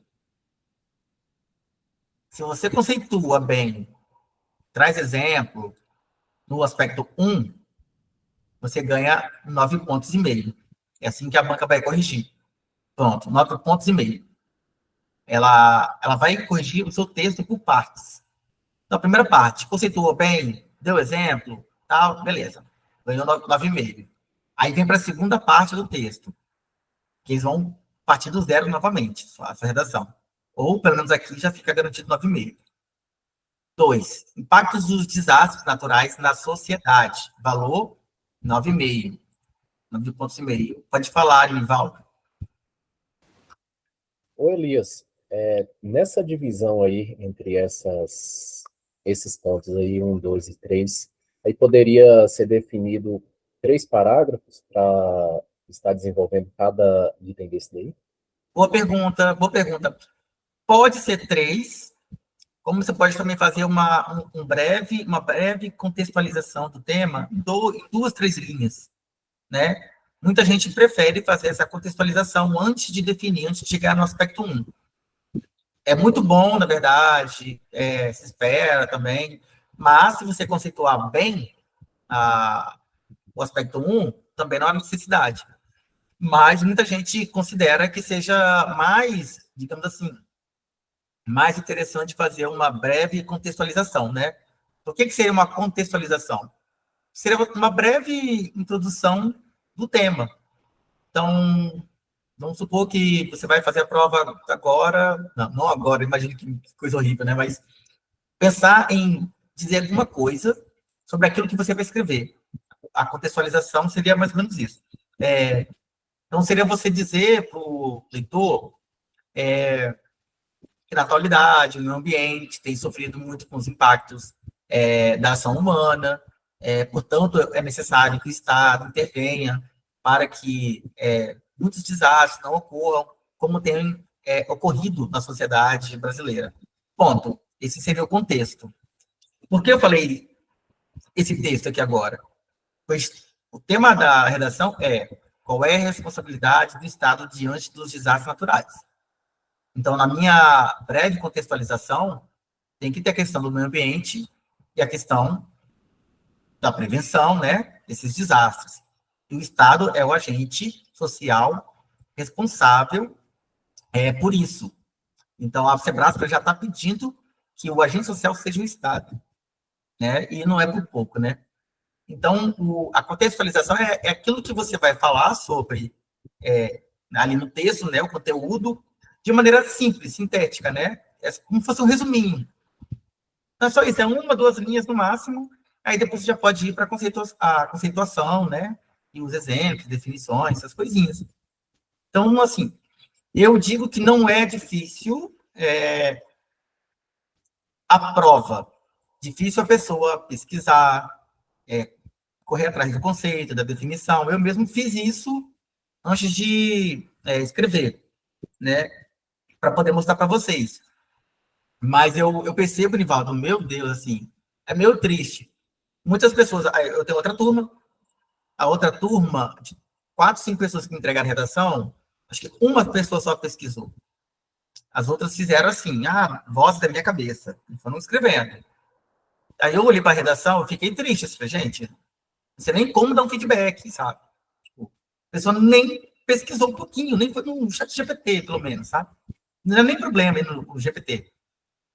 se você conceitua bem, traz exemplo, no aspecto 1, você ganha 9,5 pontos. É assim que a banca vai corrigir. Pronto, 9,5 pontos. Ela vai corrigir o seu texto por partes. Então, a primeira parte, conceituou bem, deu exemplo, tal, beleza. Ganhou 9,5. Aí vem para a segunda parte do texto, que eles vão partir do zero novamente, a sua redação. Ou, pelo menos aqui, já fica garantido 9,5. 2. Impactos dos desastres naturais na sociedade. Valor 9,5. 9,5 pontos. Pode falar, Nivaldo. Ô, Elias, nessa divisão aí, entre esses pontos aí, 1, 2 e 3, aí poderia ser definido 3 parágrafos para estar desenvolvendo cada item desse daí? Boa pergunta, boa pergunta. Pode ser 3, como você pode também fazer uma breve contextualização do tema em 2, 3 linhas, né? Muita gente prefere fazer essa contextualização antes de definir, antes de chegar no aspecto 1. É muito bom, na verdade, se espera também, mas se você conceituar bem o aspecto 1, também não há necessidade. mas muita gente considera que seja mais, digamos assim, mais interessante fazer uma breve contextualização, né? O que seria uma contextualização? Seria uma breve introdução do tema. Então, vamos supor que você vai fazer a prova agora, não agora, imagino que coisa horrível, né? Mas pensar em dizer alguma coisa sobre aquilo que você vai escrever. A contextualização seria mais ou menos isso. Então, seria você dizer para o leitor que na atualidade o meio ambiente tem sofrido muito com os impactos da ação humana, portanto, é necessário que o Estado intervenha para que muitos desastres não ocorram, como tem ocorrido na sociedade brasileira. Ponto. Esse seria o contexto. Por que eu falei esse texto aqui agora? Pois o tema da redação é qual é a responsabilidade do Estado diante dos desastres naturais. Então, na minha breve contextualização, tem que ter a questão do meio ambiente e a questão da prevenção, né, desses desastres. E o Estado é o agente social responsável por isso. Então, a Sebrasp já está pedindo que o agente social seja o Estado, né, e não é por pouco, né. Então, a contextualização é aquilo que você vai falar sobre, ali no texto, né, o conteúdo, de maneira simples, sintética, né, como se fosse um resuminho. Não é só isso, é 1, 2 linhas no máximo, aí depois você já pode ir para a conceituação, né, e os exemplos, definições, essas coisinhas. Então, assim, eu digo que não é difícil a prova. Difícil a pessoa pesquisar, correr atrás do conceito, da definição. Eu mesmo fiz isso antes de escrever, né, para poder mostrar para vocês. Mas eu percebo, Nivaldo, meu Deus, assim, é meio triste. Muitas pessoas, eu tenho outra turma, a outra turma, de 4, 5 pessoas que entregaram a redação, acho que uma pessoa só pesquisou. As outras fizeram assim, voz da minha cabeça, foram escrevendo. Aí eu olhei para a redação, eu fiquei triste, eu falei, gente, não sei nem como dar um feedback, sabe? Tipo, a pessoa nem pesquisou um pouquinho, nem foi no chat GPT, pelo menos, sabe? Não é nem problema no GPT.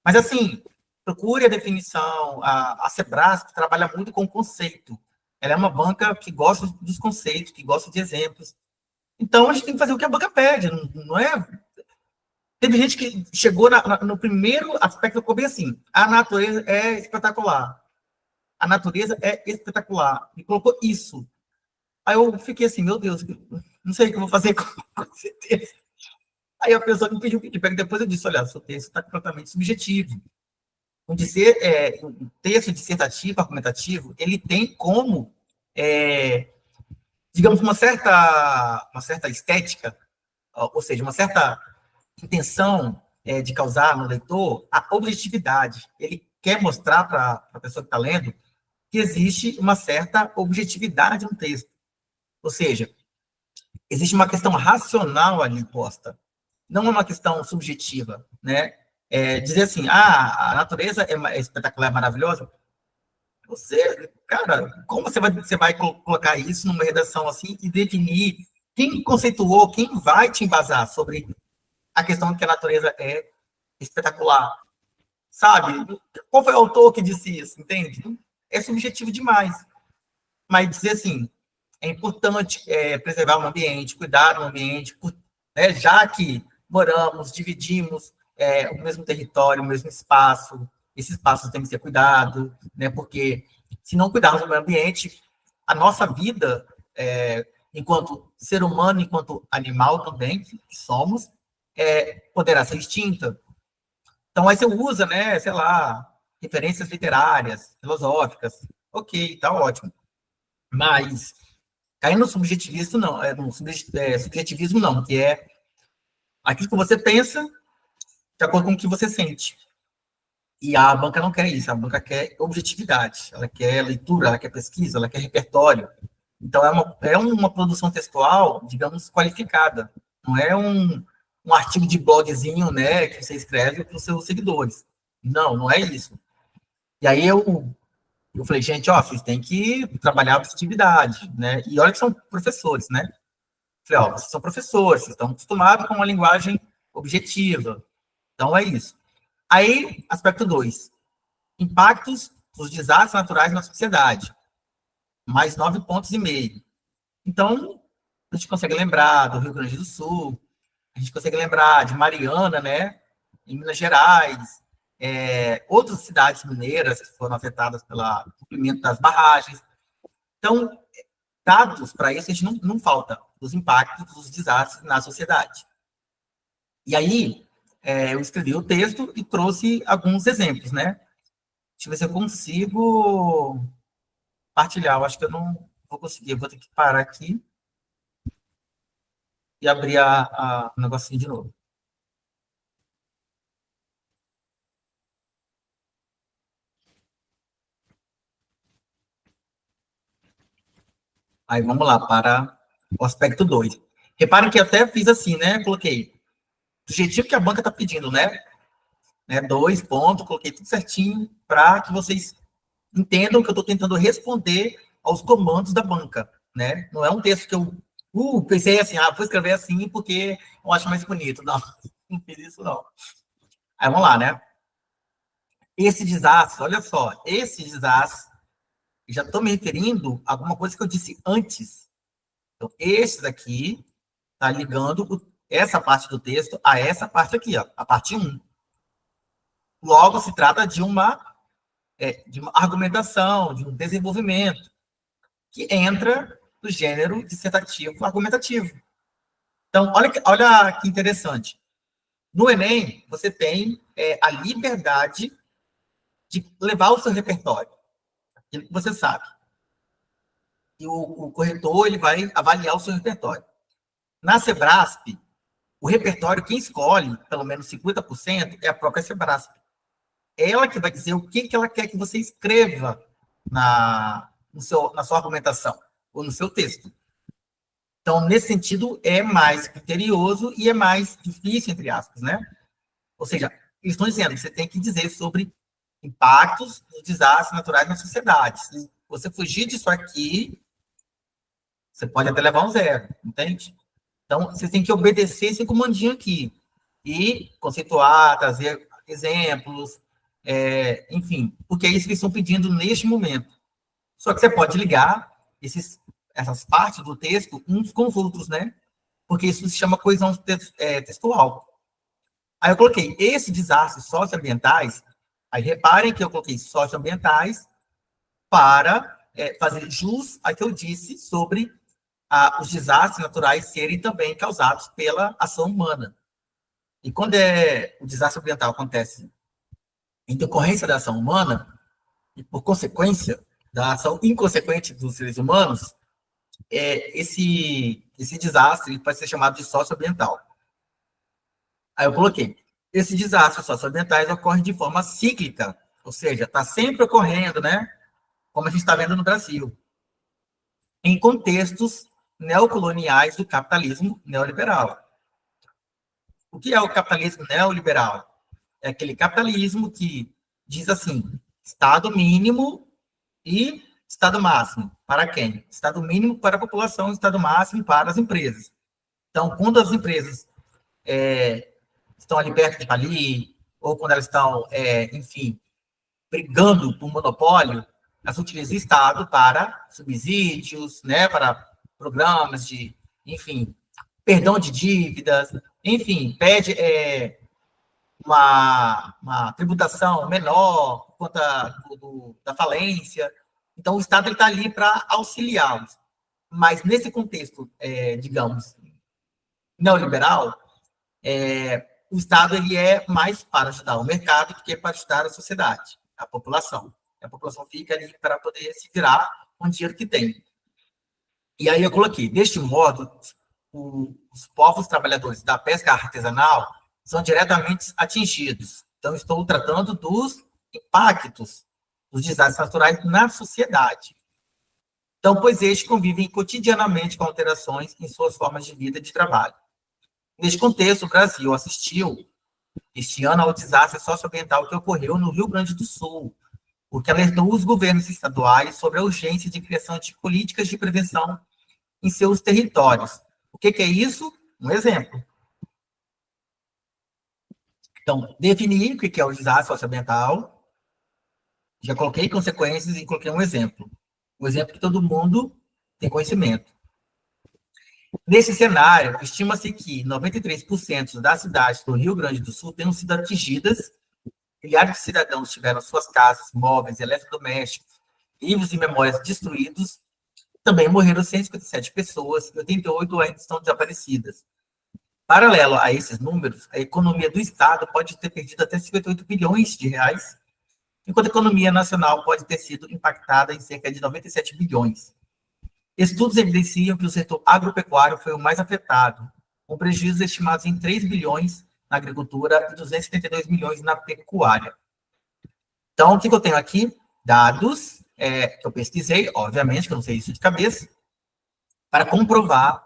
Mas, assim, procure a definição. A Sebrasp trabalha muito com conceito. Ela é uma banca que gosta dos conceitos, que gosta de exemplos. Então, a gente tem que fazer o que a banca pede, não é? Teve gente que chegou no primeiro aspecto, ficou bem assim, a natureza é espetacular. A natureza é espetacular. E colocou isso. Aí eu fiquei assim, meu Deus, não sei o que eu vou fazer com certeza. Aí a pessoa me pediu feedback, depois eu disse, olha, seu texto está completamente subjetivo. Um texto dissertativo, argumentativo, ele tem como, digamos, uma certa estética, ou seja, uma certa intenção de causar no leitor a objetividade. Ele quer mostrar para a pessoa que está lendo que existe uma certa objetividade no texto. Ou seja, existe uma questão racional ali posta, não é uma questão subjetiva, né? Dizer assim, a natureza é espetacular, é maravilhosa. Cara, como você vai colocar isso numa redação assim e definir quem conceituou, quem vai te embasar sobre a questão de que a natureza é espetacular? Sabe? Qual foi o autor que disse isso, entende? É subjetivo demais. Mas dizer assim, é importante preservar o ambiente, cuidar do ambiente, né, já que moramos, dividimos o mesmo território, o mesmo espaço, esse espaço tem que ser cuidado, né, porque se não cuidarmos do meio ambiente, a nossa vida, enquanto ser humano, enquanto animal também, que somos, poderá ser extinta. Então, aí você usa, né, sei lá, referências literárias, filosóficas, ok, tá ótimo. Mas cair no subjetivismo não, subjetivismo não, que é aquilo que você pensa de acordo com o que você sente. E a banca não quer isso, a banca quer objetividade, ela quer leitura, ela quer pesquisa, ela quer repertório. Então, é uma produção textual, digamos, qualificada. Não é um artigo de blogzinho, né, que você escreve para os seus seguidores. Não é isso. E aí eu falei, gente, vocês têm que trabalhar a objetividade, né? E olha que são professores, né? Falei, ó, vocês são professores, vocês estão acostumados com uma linguagem objetiva. Então, é isso. Aí, aspecto 2. Impactos dos desastres naturais na sociedade. Mais 9,5 pontos. Então, a gente consegue lembrar do Rio Grande do Sul, a gente consegue lembrar de Mariana, né, em Minas Gerais, outras cidades mineiras que foram afetadas pelo rompimento das barragens. Então, dados para isso, a gente não falta dos impactos dos desastres na sociedade. E aí, eu escrevi o texto e trouxe alguns exemplos, né? Deixa eu ver se eu consigo partilhar. Eu acho que eu não vou conseguir. Eu vou ter que parar aqui e abrir o negocinho de novo. Aí, vamos lá, para o aspecto 2. Reparem que eu até fiz assim, né? Coloquei do jeitinho que a banca está pedindo, né? 2 pontos, coloquei tudo certinho para que vocês entendam que eu estou tentando responder aos comandos da banca, né? Não é um texto que eu pensei assim, vou escrever assim porque eu acho mais bonito. Não, não fiz isso, não. Aí, vamos lá, né? Esse desastre, olha só, esse desastre, já estou me referindo a alguma coisa que eu disse antes. Então, esse daqui está ligando essa parte do texto a essa parte aqui, ó, a parte 1. Logo, se trata de uma argumentação, de um desenvolvimento, que entra no gênero dissertativo argumentativo. Então, olha que interessante. No Enem, você tem a liberdade de levar o seu repertório, aquilo que você sabe. E o corretor ele vai avaliar o seu repertório. Na Sebrasp, o repertório, quem escolhe, pelo menos 50%, é a própria Sebrasp. Ela que vai dizer o que ela quer que você escreva na sua argumentação, ou no seu texto. Então, nesse sentido, é mais criterioso e é mais difícil, entre aspas, né? Ou seja, eles estão dizendo que você tem que dizer sobre impactos dos desastres naturais na sociedade. Se você fugir disso aqui, você pode até levar um 0, entende? Então, você tem que obedecer esse comandinho aqui. E conceituar, trazer exemplos, enfim, porque é isso que eles estão pedindo neste momento. Só que você pode ligar essas partes do texto uns com os outros, né? Porque isso se chama coesão textual. Aí eu coloquei esses desastres socioambientais, aí reparem que eu coloquei socioambientais para fazer jus ao que eu disse sobre os desastres naturais serem também causados pela ação humana. E quando o desastre ambiental acontece em decorrência da ação humana, e por consequência da ação inconsequente dos seres humanos, esse desastre pode ser chamado de socioambiental. Aí eu coloquei, esses desastres socioambientais ocorrem de forma cíclica, ou seja, está sempre ocorrendo, né? Como a gente está vendo no Brasil, em contextos neocoloniais do capitalismo neoliberal. O que é o capitalismo neoliberal? É aquele capitalismo que diz assim, Estado mínimo e Estado máximo. Para quem? Estado mínimo para a população, Estado máximo para as empresas. Então, quando as empresas estão ali perto de falir, ou quando elas estão, enfim, brigando por monopólio, elas utilizam o Estado para subsídios, né, para programas de, enfim, perdão de dívidas, enfim, pede uma tributação menor por conta da falência. Então, o Estado está ali para auxiliá-los. Mas, nesse contexto, digamos, neoliberal, o Estado ele é mais para ajudar o mercado do que para ajudar a sociedade, a população. A população fica ali para poder se virar com o dinheiro que tem. E aí eu coloquei, deste modo, os povos trabalhadores da pesca artesanal são diretamente atingidos. Então, estou tratando dos impactos dos desastres naturais na sociedade. Então, pois estes convivem cotidianamente com alterações em suas formas de vida e de trabalho. Neste contexto, o Brasil assistiu este ano ao desastre socioambiental que ocorreu no Rio Grande do Sul, o que alertou os governos estaduais sobre a urgência de criação de políticas de prevenção em seus territórios. O que é isso? Um exemplo. Então, definir o que é o desastre socioambiental, já coloquei consequências e coloquei um exemplo. Um exemplo que todo mundo tem conhecimento. Nesse cenário, estima-se que 93% das cidades do Rio Grande do Sul tenham sido atingidas, milhares de cidadãos tiveram suas casas, móveis, eletrodomésticos, livros e memórias destruídos, também morreram 157 pessoas e 88 ainda estão desaparecidas. Paralelo a esses números, a economia do Estado pode ter perdido até 58 bilhões de reais, enquanto a economia nacional pode ter sido impactada em cerca de 97 bilhões. Estudos evidenciam que o setor agropecuário foi o mais afetado, com prejuízos estimados em 3 bilhões na agricultura e 272 milhões na pecuária. Então, o que eu tenho aqui? Dados que eu pesquisei, obviamente, que eu não sei isso de cabeça, para comprovar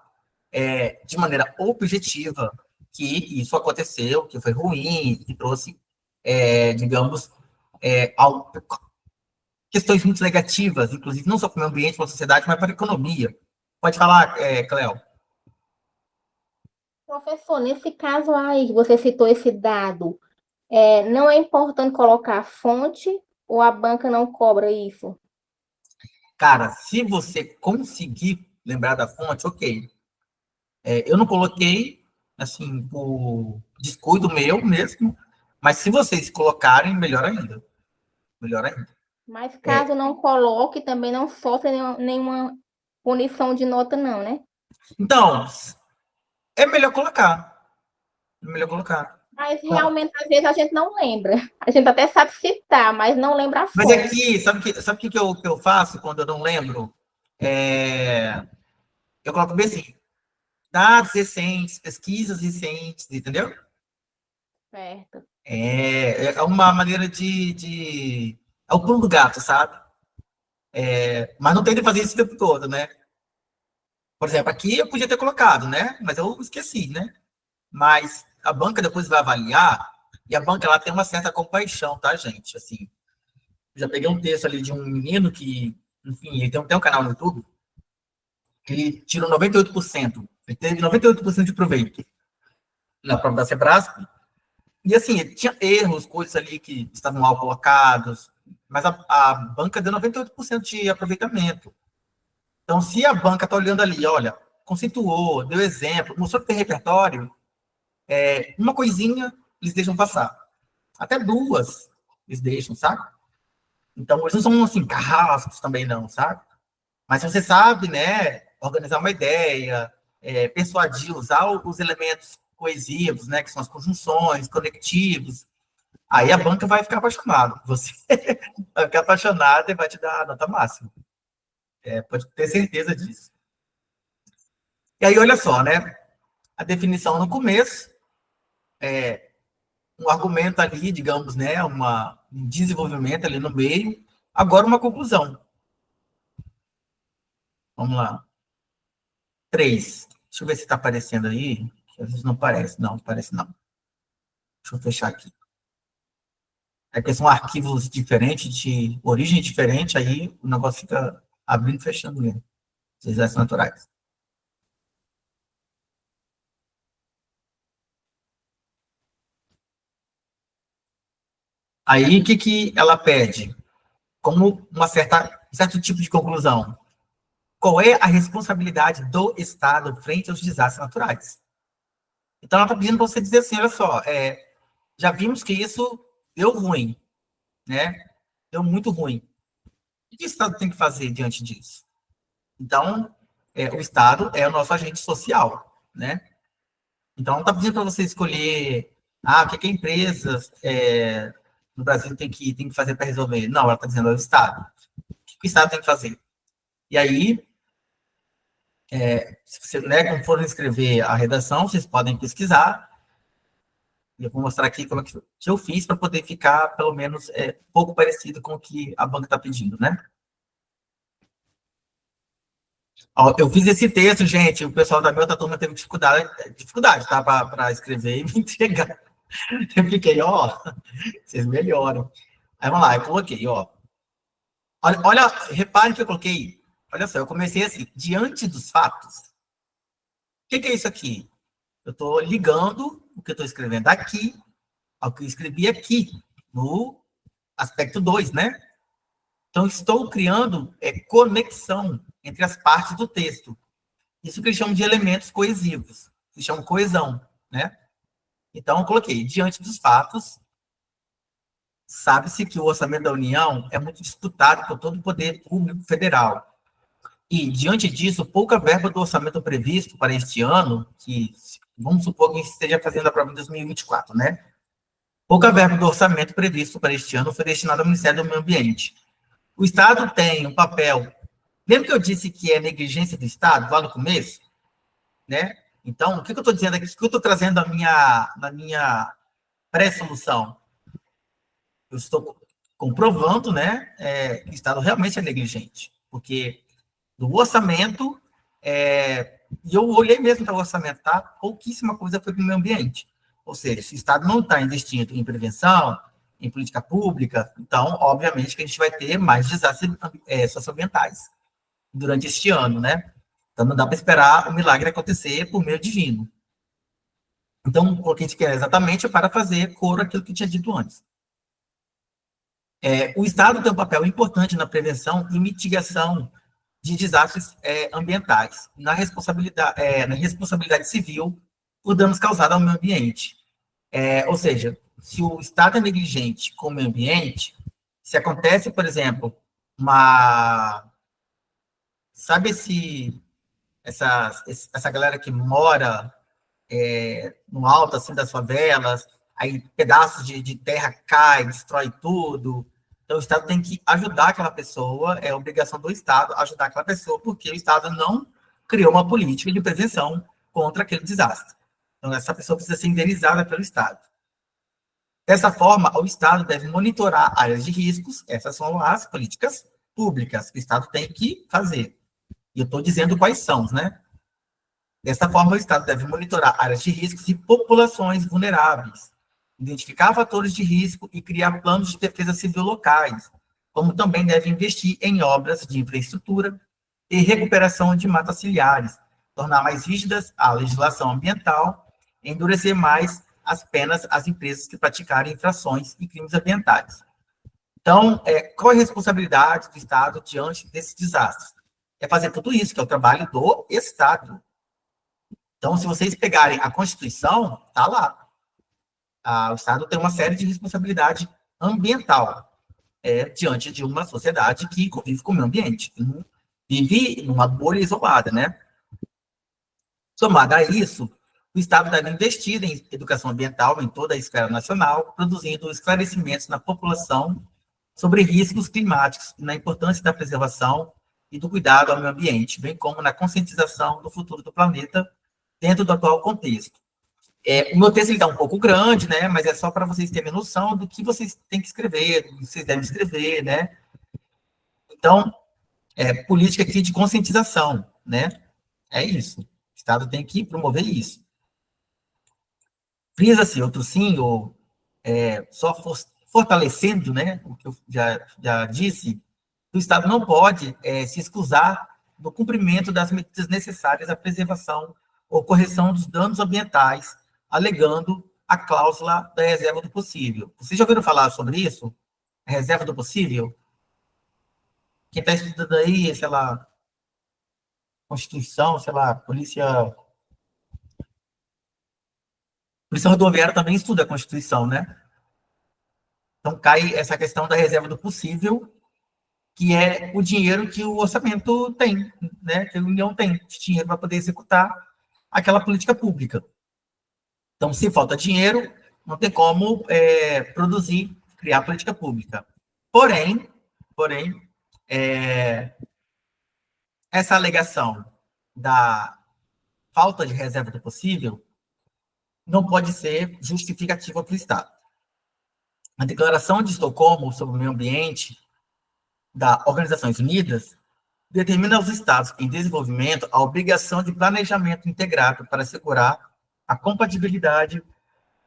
de maneira objetiva que isso aconteceu, que foi ruim, que trouxe, digamos, questões muito negativas, inclusive não só para o meio ambiente, para a sociedade, mas para a economia. Pode falar, Cléo. Professor, nesse caso aí que você citou esse dado, não é importante colocar a fonte ou a banca não cobra isso? Cara, se você conseguir lembrar da fonte, ok. Eu não coloquei, assim, por descuido meu mesmo, mas se vocês colocarem, melhor ainda. Melhor ainda. Mas caso não coloque, também não sofre nenhuma punição de nota, não, né? Então, é melhor colocar. É melhor colocar. Mas realmente, às vezes, a gente não lembra. A gente até sabe citar, mas não lembra a fonte. Mas aqui, sabe o que eu faço quando eu não lembro? Eu coloco bem assim, dados recentes, pesquisas recentes, entendeu? Certo. É uma maneira é o pulo do gato, sabe? Mas não tem de fazer isso o tempo todo, né? Por exemplo, aqui eu podia ter colocado, né? Mas eu esqueci, né? Mas a banca depois vai avaliar, e a banca ela tem uma certa compaixão, tá, gente? Assim, eu já peguei um texto ali de um menino que, enfim, ele tem um canal no YouTube, que ele tirou 98%, ele teve 98% de proveito na prova da Sebrasp, e assim, tinha erros, coisas ali que estavam mal colocados, mas a banca deu 98% de aproveitamento. Então, se a banca está olhando ali, olha, conceituou, deu exemplo, mostrou que tem repertório, uma coisinha eles deixam passar. Até duas eles deixam, sabe? Então, eles não são, assim, carrascos também não, sabe? Mas se você sabe, né, organizar uma ideia, persuadir, usar os elementos coesivos, né, que são as conjunções, conectivos, aí a banca vai ficar apaixonada. Você vai ficar apaixonada e vai te dar a nota máxima. Pode ter certeza disso. E aí, olha só, né? A definição no começo, um argumento ali, digamos, né? Um desenvolvimento ali no meio. Agora, uma conclusão. Vamos lá. 3. Deixa eu ver se está aparecendo aí. Às vezes não parece. Não, parece não. Deixa eu fechar aqui. É que são arquivos diferentes, de origem diferente, aí o negócio fica abrindo e fechando mesmo. Desastres naturais. Aí, o que ela pede? Como um certo tipo de conclusão. Qual é a responsabilidade do Estado frente aos desastres naturais? Então, ela está pedindo para você dizer assim, olha só, já vimos que isso deu ruim, né? Deu muito ruim. O que o Estado tem que fazer diante disso? Então, o Estado é o nosso agente social, né? Então, não está pedindo para você escolher o que a empresas no Brasil tem que fazer para resolver. Não, ela está dizendo é o Estado. O que o Estado tem que fazer? E aí, se você, né, quando forem escrever a redação, vocês podem pesquisar. E eu vou mostrar aqui como é que eu fiz para poder ficar, pelo menos, um pouco parecido com o que a banca está pedindo, né? Ó, eu fiz esse texto, gente, o pessoal da minha outra turma teve dificuldade, tá, para escrever e me entregar. Eu fiquei, vocês melhoram. Aí, vamos lá, eu coloquei, Olha, reparem que eu coloquei, olha só, eu comecei assim, diante dos fatos, que é isso aqui? Eu estou ligando o que eu estou escrevendo aqui ao que eu escrevi aqui, no aspecto 2, né? Então, estou criando conexão entre as partes do texto. Isso que eles chamam de elementos coesivos, que chamam coesão, né? Então, eu coloquei, diante dos fatos, sabe-se que o orçamento da União é muito disputado por todo o poder público federal. E, diante disso, pouca verba do orçamento previsto para este ano, que vamos supor que esteja fazendo a prova em 2024, né? Pouca verba do orçamento previsto para este ano foi destinada ao Ministério do Meio Ambiente. O Estado tem um papel. Lembra que eu disse que é negligência do Estado, lá no começo? Né? Então, o que eu estou dizendo aqui? O que eu estou trazendo na minha pré-solução? Eu estou comprovando, né, que o Estado realmente é negligente, porque do orçamento, e eu olhei mesmo para o orçamento, tá? Pouquíssima coisa foi para o meio ambiente. Ou seja, se o Estado não está investindo em prevenção, em política pública, então, obviamente, que a gente vai ter mais desastres socioambientais durante este ano, né? Então, não dá para esperar o milagre acontecer por meio divino. Então, o que a gente quer exatamente é para fazer coro aquilo que eu tinha dito antes. O Estado tem um papel importante na prevenção e mitigação de desastres ambientais, na responsabilidade civil por danos causados ao meio ambiente. Ou seja, se o Estado é negligente com o meio ambiente, se acontece, por exemplo, sabe essa galera que mora no alto, assim, das favelas, aí pedaços de terra caem, destrói tudo. Então, o Estado tem que ajudar aquela pessoa, é obrigação do Estado ajudar aquela pessoa, porque o Estado não criou uma política de prevenção contra aquele desastre. Então, essa pessoa precisa ser indenizada pelo Estado. Dessa forma, o Estado deve monitorar áreas de riscos, essas são as políticas públicas que o Estado tem que fazer. E eu estou dizendo quais são, né? Dessa forma, o Estado deve monitorar áreas de riscos e populações vulneráveis, identificar fatores de risco e criar planos de defesa civil locais, como também deve investir em obras de infraestrutura e recuperação de matas ciliares, tornar mais rígidas a legislação ambiental, endurecer mais as penas às empresas que praticarem infrações e crimes ambientais. Então, qual é a responsabilidade do Estado diante desses desastres? É fazer tudo isso, que é o trabalho do Estado. Então, se vocês pegarem a Constituição, está lá. O Estado tem uma série de responsabilidade ambiental diante de uma sociedade que convive com o meio ambiente, que não vive numa bolha isolada, né? Somado a isso, o Estado deve investir em educação ambiental em toda a esfera nacional, produzindo esclarecimentos na população sobre riscos climáticos e na importância da preservação e do cuidado ao meio ambiente, bem como na conscientização do futuro do planeta dentro do atual contexto. O meu texto está um pouco grande, né? Mas é só para vocês terem noção do que vocês têm que escrever, do que vocês devem escrever, né? Então, política aqui de conscientização, né? É isso. O Estado tem que promover isso. Frisa-se, outro sim, ou só fortalecendo, né? O que eu já disse, o Estado não pode se excusar do cumprimento das medidas necessárias à preservação ou correção dos danos ambientais, alegando a cláusula da reserva do possível. Vocês já ouviram falar sobre isso? A reserva do possível? Quem está estudando aí, sei lá, Constituição, sei lá, Polícia Rodoviária também estuda a Constituição, né? Então, cai essa questão da reserva do possível, que é o dinheiro que o orçamento tem, né? Que a União tem de dinheiro para poder executar aquela política pública. Então, se falta dinheiro, não tem como produzir, criar política pública. Porém, essa alegação da falta de reserva do possível não pode ser justificativa para o Estado. A Declaração de Estocolmo sobre o Meio Ambiente da Organizações Unidas determina aos Estados em desenvolvimento a obrigação de planejamento integrado para assegurar a compatibilidade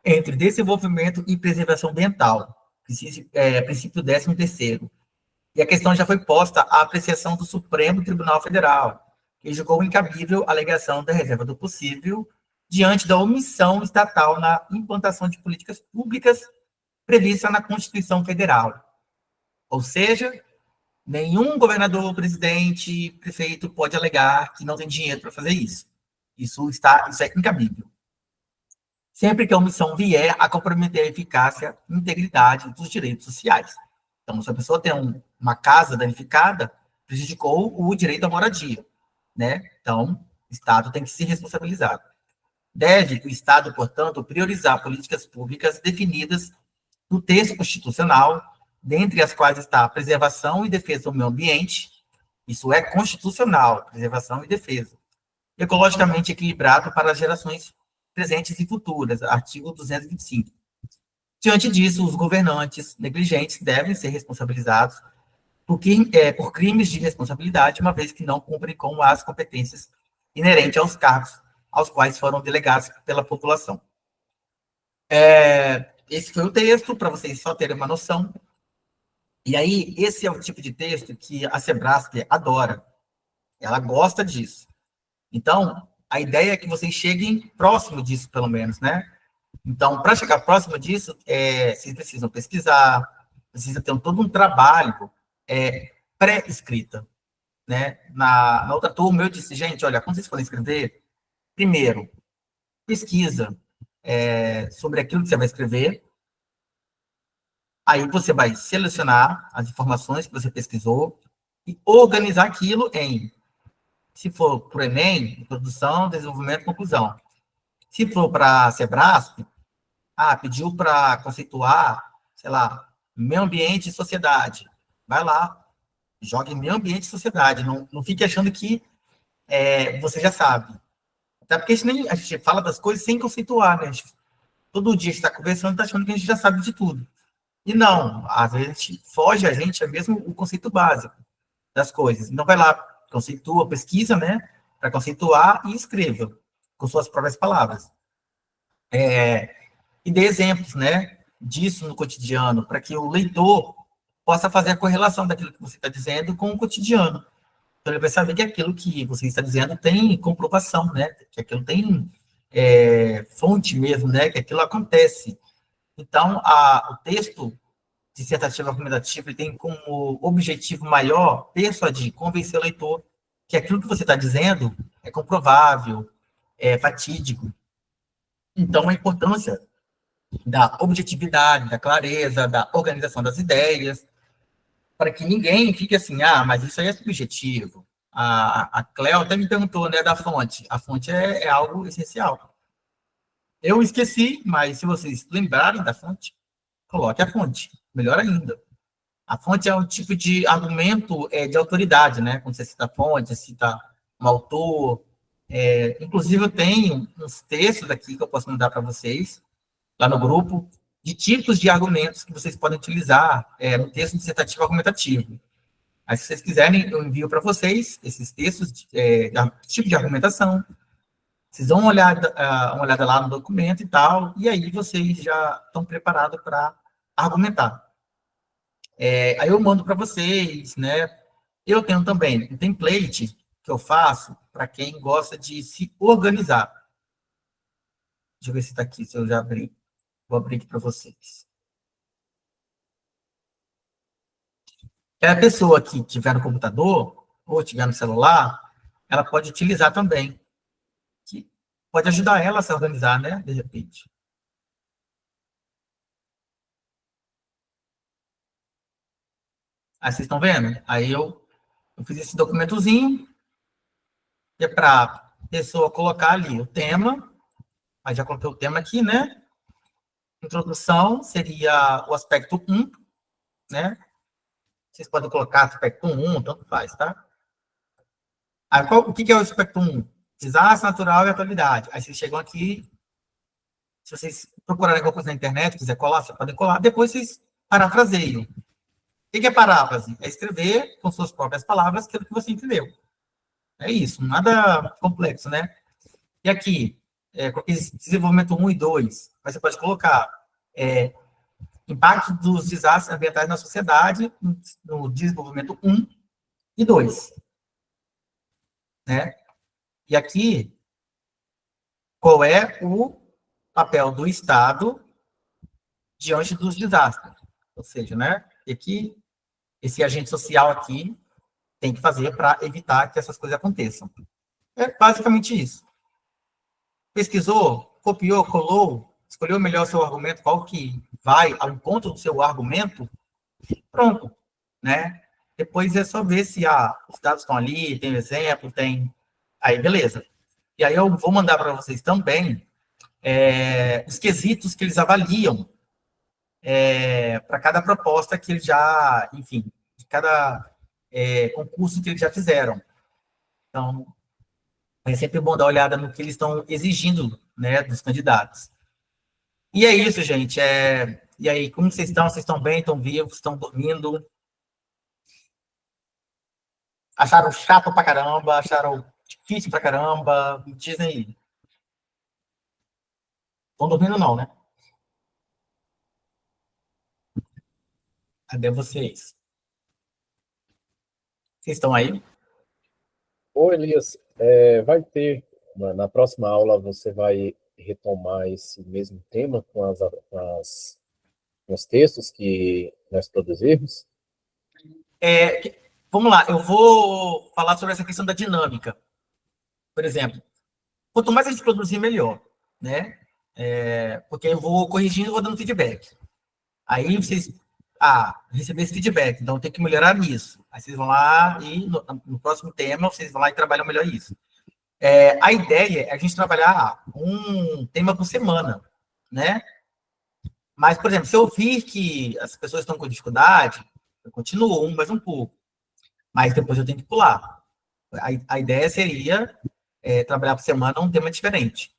entre desenvolvimento e preservação ambiental, princípio 13º. E a questão já foi posta à apreciação do Supremo Tribunal Federal, que julgou incabível a alegação da reserva do possível diante da omissão estatal na implantação de políticas públicas prevista na Constituição Federal. Ou seja, nenhum governador, presidente, prefeito pode alegar que não tem dinheiro para fazer isso. Isso é incabível. Sempre que a omissão vier a comprometer a eficácia e integridade dos direitos sociais. Então, se a pessoa tem uma casa danificada, prejudicou o direito à moradia, né? Então, o Estado tem que se responsabilizar. Deve o Estado, portanto, priorizar políticas públicas definidas no texto constitucional, dentre as quais está a preservação e defesa do meio ambiente, isso é constitucional, preservação e defesa, ecologicamente equilibrado para as gerações presentes e futuras, artigo 225. Diante disso, os governantes negligentes devem ser responsabilizados por crimes de responsabilidade, uma vez que não cumprem com as competências inerentes aos cargos aos quais foram delegados pela população. Esse foi o texto, para vocês só terem uma noção. E aí, esse é o tipo de texto que a Sebrasp adora. Ela gosta disso. Então, a ideia é que vocês cheguem próximo disso, pelo menos, né? Então, para chegar próximo disso, vocês precisam pesquisar, precisa ter todo um trabalho pré-escrita, né? Na outra turma, eu disse, gente, olha, quando vocês forem escrever, primeiro, pesquisa sobre aquilo que você vai escrever, aí você vai selecionar as informações que você pesquisou e organizar aquilo em, se for para o Enem, introdução, desenvolvimento, conclusão. Se for para a Sebrasp, pediu para conceituar, sei lá, meio ambiente e sociedade. Vai lá, jogue meio ambiente e sociedade. Não fique achando que você já sabe. Até porque a gente fala das coisas sem conceituar, né? Todo dia a gente está conversando, está achando que a gente já sabe de tudo. E não, às vezes a gente foge, é mesmo o conceito básico das coisas. Então vai lá, conceitua, pesquisa, né? Para conceituar e escreva com suas próprias palavras. E dê exemplos, né? Disso no cotidiano, para que o leitor possa fazer a correlação daquilo que você está dizendo com o cotidiano. Então, ele vai saber que aquilo que você está dizendo tem comprovação, né? Que aquilo tem fonte mesmo, né? Que aquilo acontece. Então, o texto dissertativo argumentativo ele tem como objetivo maior persuadir, convencer o leitor que aquilo que você está dizendo é comprovável, é fatídico. Então, a importância da objetividade, da clareza, da organização das ideias, para que ninguém fique assim, mas isso aí é subjetivo. A Cleo até me perguntou, né, da fonte. A fonte é algo essencial. Eu esqueci, mas se vocês lembrarem da fonte, coloque a fonte. Melhor ainda. A fonte é um tipo de argumento de autoridade, né? Quando você cita a fonte, cita um autor. Inclusive, eu tenho uns textos aqui que eu posso mandar para vocês, lá no grupo, de tipos de argumentos que vocês podem utilizar no texto dissertativo argumentativo. Aí, se vocês quiserem, eu envio para vocês esses textos, tipo de argumentação. Vocês dão uma olhada lá no documento e tal, e aí vocês já estão preparados para argumentar. Aí eu mando para vocês, né? Eu tenho também um template que eu faço para quem gosta de se organizar. Deixa eu ver se está aqui, se eu já abri. Vou abrir aqui para vocês. A pessoa que tiver no computador ou tiver no celular, ela pode utilizar também. Que pode ajudar ela a se organizar, né? De repente. Aí vocês estão vendo? Aí eu fiz esse documentozinho, que é para a pessoa colocar ali o tema. Aí já coloquei o tema aqui, né? Introdução seria o aspecto 1, né? Vocês podem colocar aspecto 1, tanto faz, tá? Aí, o que é o aspecto 1? Desastre natural e atualidade. Aí vocês chegam aqui, se vocês procurarem alguma coisa na internet, quiser colar, vocês podem colar, depois vocês parafraseiam. O que é paráfrase? É escrever com suas próprias palavras aquilo que você entendeu. É isso, nada complexo, né? E aqui, com esse desenvolvimento 1 e 2, você pode colocar impacto dos desastres ambientais na sociedade no desenvolvimento 1 e 2. né? E aqui, qual é o papel do Estado diante dos desastres? Ou seja, né? E aqui, esse agente social aqui tem que fazer para evitar que essas coisas aconteçam. É basicamente isso. Pesquisou, copiou, colou, escolheu melhor o seu argumento, qual que vai ao encontro do seu argumento, pronto, né? Depois é só ver se os dados estão ali, tem exemplo, tem... Aí, beleza. E aí eu vou mandar para vocês também os quesitos que eles avaliam para cada proposta que eles já, enfim, de cada concurso que eles já fizeram. Então, é sempre bom dar uma olhada no que eles estão exigindo, né, dos candidatos. E é isso, gente. E aí, como vocês estão? Vocês estão bem? Estão vivos? Estão dormindo? Acharam chato pra caramba? Acharam difícil pra caramba? Me dizem aí. Estão dormindo não, né? Cadê vocês? Vocês estão aí? Ô, Elias, vai ter, na próxima aula, você vai retomar esse mesmo tema com com os textos que nós produzimos? Vamos lá, eu vou falar sobre essa questão da dinâmica. Por exemplo, quanto mais a gente produzir, melhor, né? Porque eu vou corrigindo e vou dando feedback. Aí vocês, receber esse feedback, então tem que melhorar nisso. Aí vocês vão lá e no próximo tema, vocês vão lá e trabalham melhor isso. A ideia é a gente trabalhar um tema por semana, né? Mas, por exemplo, se eu vir que as pessoas estão com dificuldade, eu continuo mais um pouco. Mas depois eu tenho que pular. A ideia seria trabalhar por semana um tema diferente.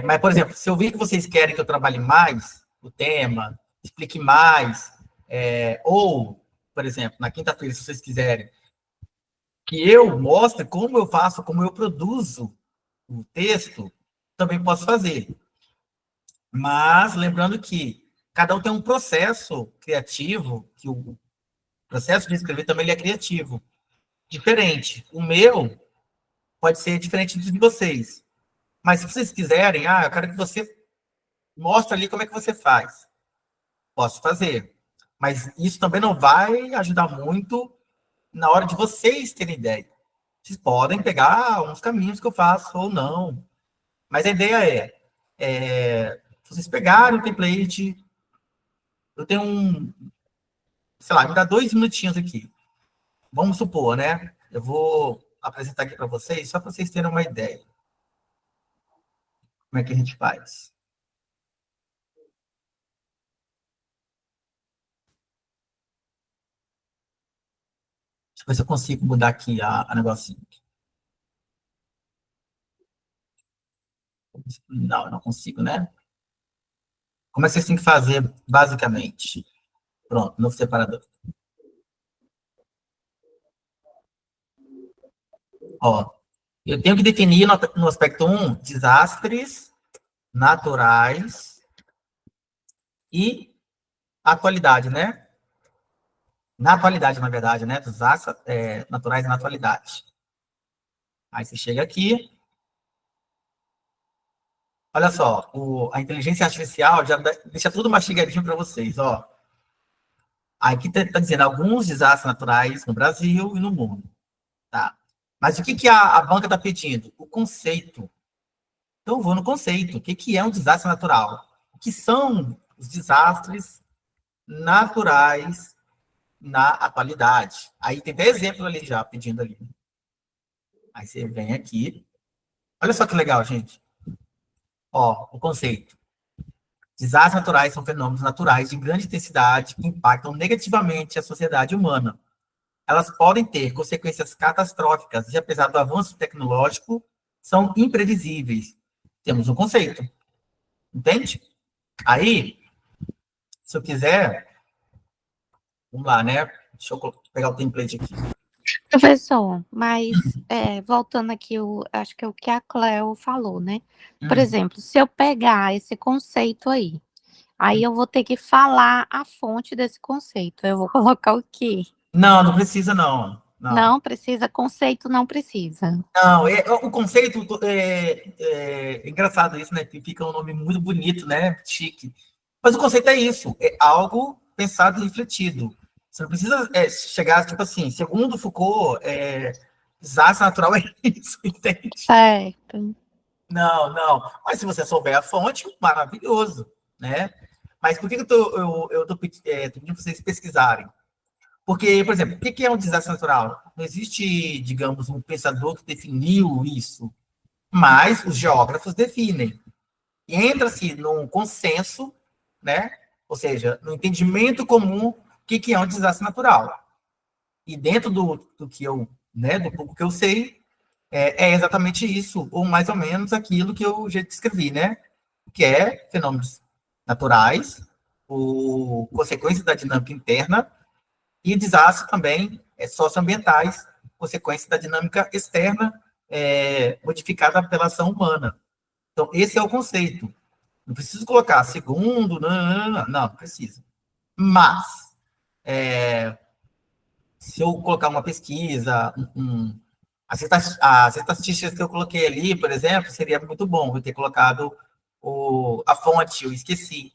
Mas, por exemplo, se eu vir que vocês querem que eu trabalhe mais o tema, explique mais, ou, por exemplo, na quinta-feira, se vocês quiserem, que eu mostre como eu faço, como eu produzo o texto, também posso fazer. Mas, lembrando que cada um tem um processo criativo, que o processo de escrever também ele é criativo, diferente. O meu pode ser diferente do de vocês. Mas se vocês quiserem, eu quero que você mostre ali como é que você faz. Posso fazer. Mas isso também não vai ajudar muito na hora de vocês terem ideia. Vocês podem pegar uns caminhos que eu faço ou não. Mas a ideia vocês pegarem o template. Eu tenho sei lá, me dá 2 minutinhos aqui. Vamos supor, né? Eu vou apresentar aqui para vocês, só para vocês terem uma ideia. Como é que a gente faz? Deixa eu ver se eu consigo mudar aqui a negocinho. Não, eu não consigo, né? Como é que vocês têm que fazer, basicamente? Pronto, novo separador. Ó, eu tenho que definir no aspecto 1, desastres naturais e atualidade, né? Na atualidade, na verdade, né? Desastres naturais e na atualidade. Aí você chega aqui. Olha só, a inteligência artificial já deixa tudo mastigadinho para vocês, ó. Aqui está dizendo alguns desastres naturais no Brasil e no mundo. Tá? Mas o que a banca está pedindo? O conceito. Então, eu vou no conceito. O que é um desastre natural? O que são os desastres naturais na atualidade? Aí tem até exemplo ali já, pedindo ali. Aí você vem aqui. Olha só que legal, gente. Ó, o conceito. Desastres naturais são fenômenos naturais de grande intensidade que impactam negativamente a sociedade humana. Elas podem ter consequências catastróficas e, apesar do avanço tecnológico, são imprevisíveis. Temos um conceito. Entende? Aí, se eu quiser, vamos lá, né? Deixa eu pegar o template aqui. Professor, mas voltando aqui, acho que é o que a Cleo falou, né? Por exemplo, se eu pegar esse conceito aí eu vou ter que falar a fonte desse conceito. Eu vou colocar o quê? Não, não precisa, não. Não. Não precisa, conceito não precisa. Não, o conceito é engraçado isso, né? Que fica um nome muito bonito, né? Chique. Mas o conceito é isso, é algo pensado e refletido. Você não precisa chegar, tipo assim, segundo Foucault, desastre natural é isso, entende? Certo. Não, não. Mas se você souber a fonte, maravilhoso, né? Mas por que eu tô pedindo para vocês pesquisarem? Porque, por exemplo, o que é um desastre natural? Não existe, digamos, um pensador que definiu isso, mas os geógrafos definem. E entra-se num consenso, né? Ou seja, no entendimento comum o que é um desastre natural. E dentro do que eu, né, do pouco que eu sei, é exatamente isso, ou mais ou menos aquilo que eu já descrevi, né? Que é fenômenos naturais, ou consequência da dinâmica interna, e desastres também socioambientais, consequência da dinâmica externa modificada pela ação humana. Então, esse é o conceito. Não preciso colocar segundo, não precisa. Mas, se eu colocar uma pesquisa, as estatísticas que eu coloquei ali, por exemplo, seria muito bom eu ter colocado a fonte, eu esqueci.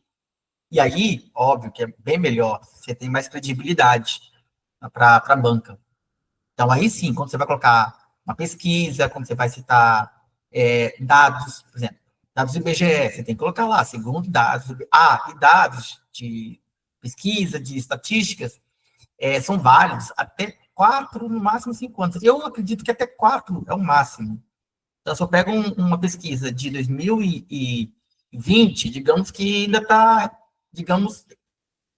E aí, óbvio que é bem melhor, você tem mais credibilidade para a banca. Então, aí sim, quando você vai colocar uma pesquisa, quando você vai citar dados, por exemplo, dados do IBGE, você tem que colocar lá, segundo dados, e dados de pesquisa, de estatísticas, são válidos até 4, no máximo 5 anos. Eu acredito que até 4 é o máximo. Então, se eu pego uma pesquisa de 2020, digamos que ainda está, digamos,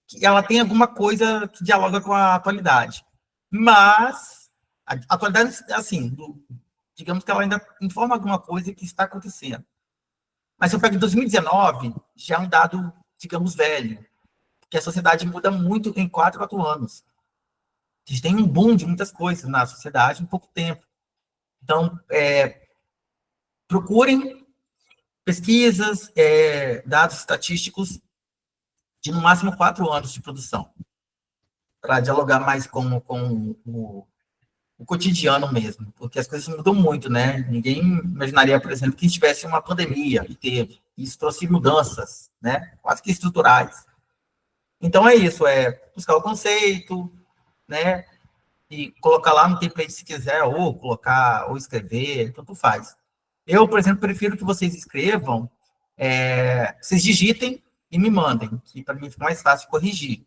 que ela tem alguma coisa que dialoga com a atualidade. Mas a atualidade, assim, digamos que ela ainda informa alguma coisa que está acontecendo. Mas se eu pego 2019, já é um dado, digamos, velho, porque a sociedade muda muito em 4 anos. A gente tem um boom de muitas coisas na sociedade em pouco tempo. Então, procurem pesquisas, dados estatísticos de no máximo 4 anos de produção, para dialogar mais com o cotidiano mesmo, porque as coisas mudam muito, né? Ninguém imaginaria, por exemplo, que tivesse uma pandemia, e teve. Isso trouxe mudanças, né? Quase que estruturais. Então, é isso, buscar o conceito, né? E colocar lá no template se quiser, ou colocar, ou escrever, tanto faz. Eu, por exemplo, prefiro que vocês escrevam, vocês digitem e me mandem, que para mim fica mais fácil corrigir.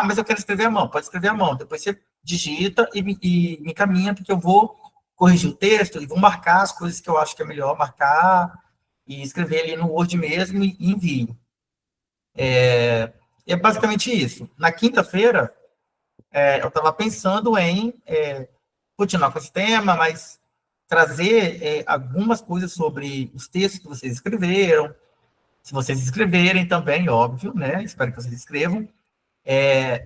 Mas eu quero escrever à mão. Pode escrever à mão. Depois você digita e me encaminha, porque eu vou corrigir o texto e vou marcar as coisas que eu acho que é melhor marcar e escrever ali no Word mesmo e envio. É basicamente isso. Na quinta-feira, eu estava pensando em continuar com esse tema, mas trazer algumas coisas sobre os textos que vocês escreveram, se vocês escreverem também, óbvio, né? Espero que vocês escrevam.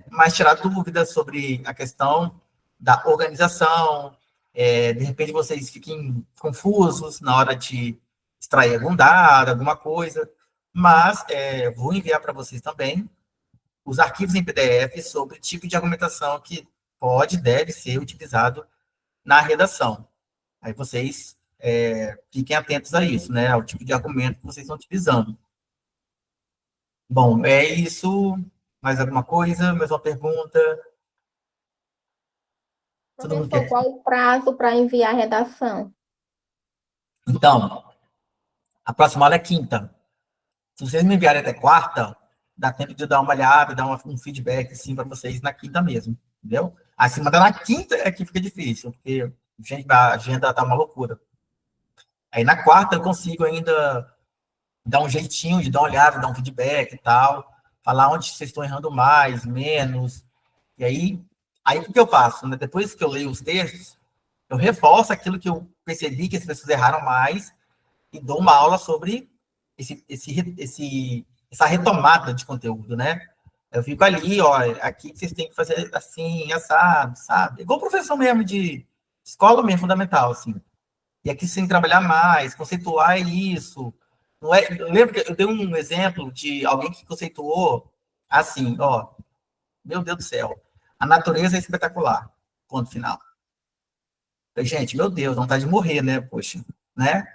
Mas tirar dúvidas sobre a questão da organização, de repente vocês fiquem confusos na hora de extrair algum dado, alguma coisa, mas vou enviar para vocês também os arquivos em PDF sobre o tipo de argumentação que deve ser utilizado na redação. Aí vocês fiquem atentos a isso, né, ao tipo de argumento que vocês estão utilizando. Bom, é isso. Mais alguma coisa? Mais uma pergunta? Todo mundo Professor, quer? qual o prazo para enviar a redação? Então, a próxima aula é quinta. Se vocês me enviarem até quarta, dá tempo de dar uma olhada, dar um feedback assim para vocês na quinta mesmo, entendeu? Assim, mandar na quinta é que fica difícil, porque gente, a agenda tá uma loucura. Aí na quarta eu consigo ainda dar um jeitinho de dar uma olhada, dar um feedback e tal, falar onde vocês estão errando mais, menos. E aí o que eu faço? Né? Depois que eu leio os textos, eu reforço aquilo que eu percebi que as pessoas erraram mais e dou uma aula sobre essa retomada de conteúdo, né? Eu fico ali, ó, aqui vocês têm que fazer assim, assado, sabe? Igual professor mesmo de escola mesmo, fundamental, assim. E aqui você tem que trabalhar mais, conceituar isso. Não é, eu lembro que eu dei um exemplo de alguém que conceituou assim, ó, meu Deus do céu, a natureza é espetacular. ponto final. Falei, gente, meu Deus, vontade de morrer, né? Poxa, né?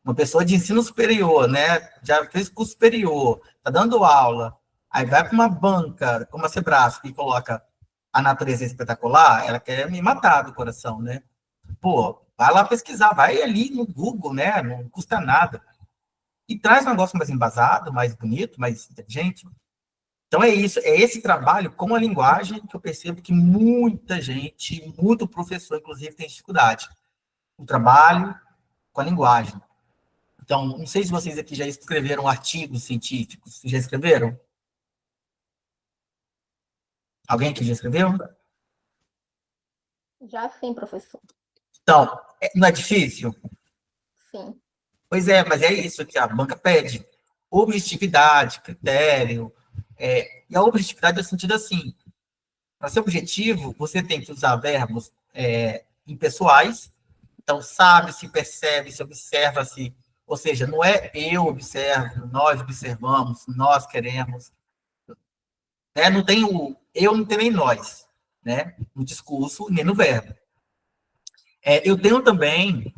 Uma pessoa de ensino superior, né? Já fez curso superior, tá dando aula, aí vai para uma banca, como a Sebrasp, e coloca a natureza espetacular, ela quer me matar do coração, né? Pô, vai lá pesquisar, vai ali no Google, né? Não custa nada. E traz um negócio mais embasado, mais bonito, mais inteligente. Então é isso, é esse trabalho com a linguagem que eu percebo que muita gente, muito professor, inclusive, tem dificuldade. O trabalho com a linguagem. Então, não sei se vocês aqui já escreveram artigos científicos. Já escreveram? Alguém aqui já escreveu? Já sim, professor. Então, não é difícil? Sim. Pois é, mas é isso que a banca pede. Objetividade, critério. E a objetividade é no sentido assim, para ser objetivo, você tem que usar verbos impessoais. Então, sabe, se percebe, se observa, se... Ou seja, não é eu observo, nós observamos, nós queremos. Né? Não tem o eu, não tem nem nós, né? No discurso, nem no verbo. Eu tenho também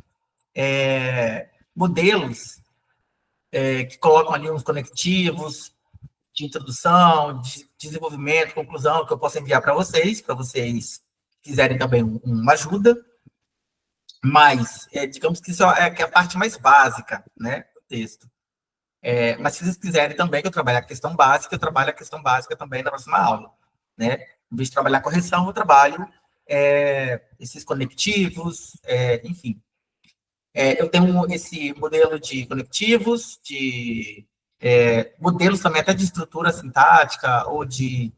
modelos que colocam ali uns conectivos de introdução, de desenvolvimento, conclusão, que eu posso enviar para vocês quiserem também uma ajuda, mas digamos que isso é a parte mais básica, né, do texto. Mas se vocês quiserem também que eu trabalhe a questão básica, eu trabalho a questão básica também na próxima aula, né? Em vez de trabalhar correção, eu trabalho esses conectivos, enfim. Eu tenho esse modelo de conectivos, de modelos também até de estrutura sintática ou de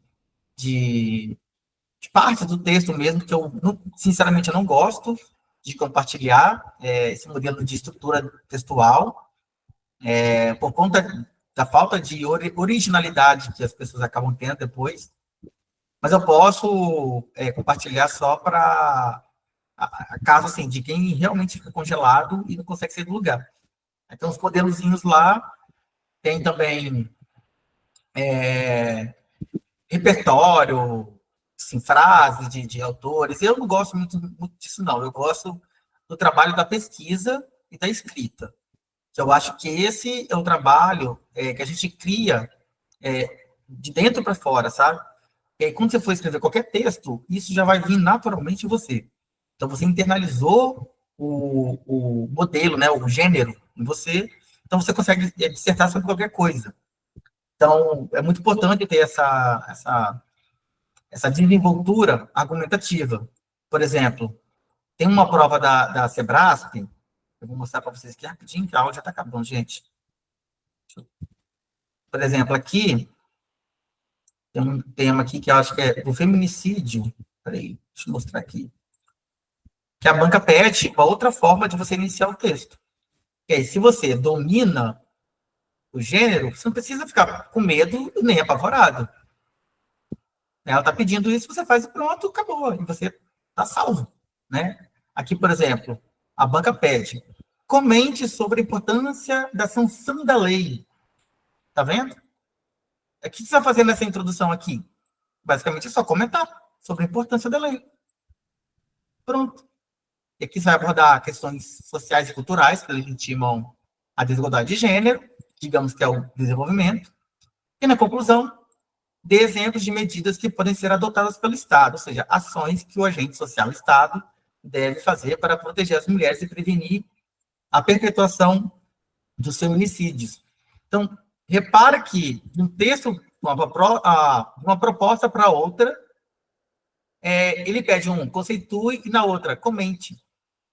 partes do texto mesmo, que eu, sinceramente, eu não gosto de compartilhar esse modelo de estrutura textual, por conta da falta de originalidade que as pessoas acabam tendo depois, mas eu posso compartilhar só para caso, assim, de quem realmente fica congelado e não consegue sair do lugar. Então, os modelozinhos lá, tem também repertório, assim, frases de autores. Eu não gosto muito disso, não. Eu gosto do trabalho da pesquisa e da escrita. Eu acho que esse é o trabalho que a gente cria de dentro para fora, sabe? E aí, quando você for escrever qualquer texto, isso já vai vir naturalmente em você. Então, você internalizou o modelo, né, o gênero em você, então você consegue dissertar sobre qualquer coisa. Então, é muito importante ter essa desenvoltura argumentativa. Por exemplo, tem uma prova da Sebrasp, eu vou mostrar para vocês aqui rapidinho, que a aula já está acabando, gente. Por exemplo, aqui, tem um tema aqui que eu acho que é o feminicídio. Peraí, deixa eu mostrar aqui. Que a banca pede uma outra forma de você iniciar o texto. E aí, se você domina o gênero, você não precisa ficar com medo nem apavorado. Ela está pedindo isso, você faz e pronto, acabou. E você está salvo, né? Aqui, por exemplo, a banca pede: comente sobre a importância da sanção da lei. Tá vendo? O que você está fazendo nessa introdução aqui? Basicamente é só comentar sobre a importância da lei. Pronto. E aqui você vai abordar questões sociais e culturais que legitimam a desigualdade de gênero, digamos que é o desenvolvimento. E, na conclusão, dê exemplos de medidas que podem ser adotadas pelo Estado, ou seja, ações que o agente social Estado deve fazer para proteger as mulheres e prevenir a perpetuação dos feminicídios. Então, repara que um texto, uma proposta para outra, ele pede conceitue e na outra, comente.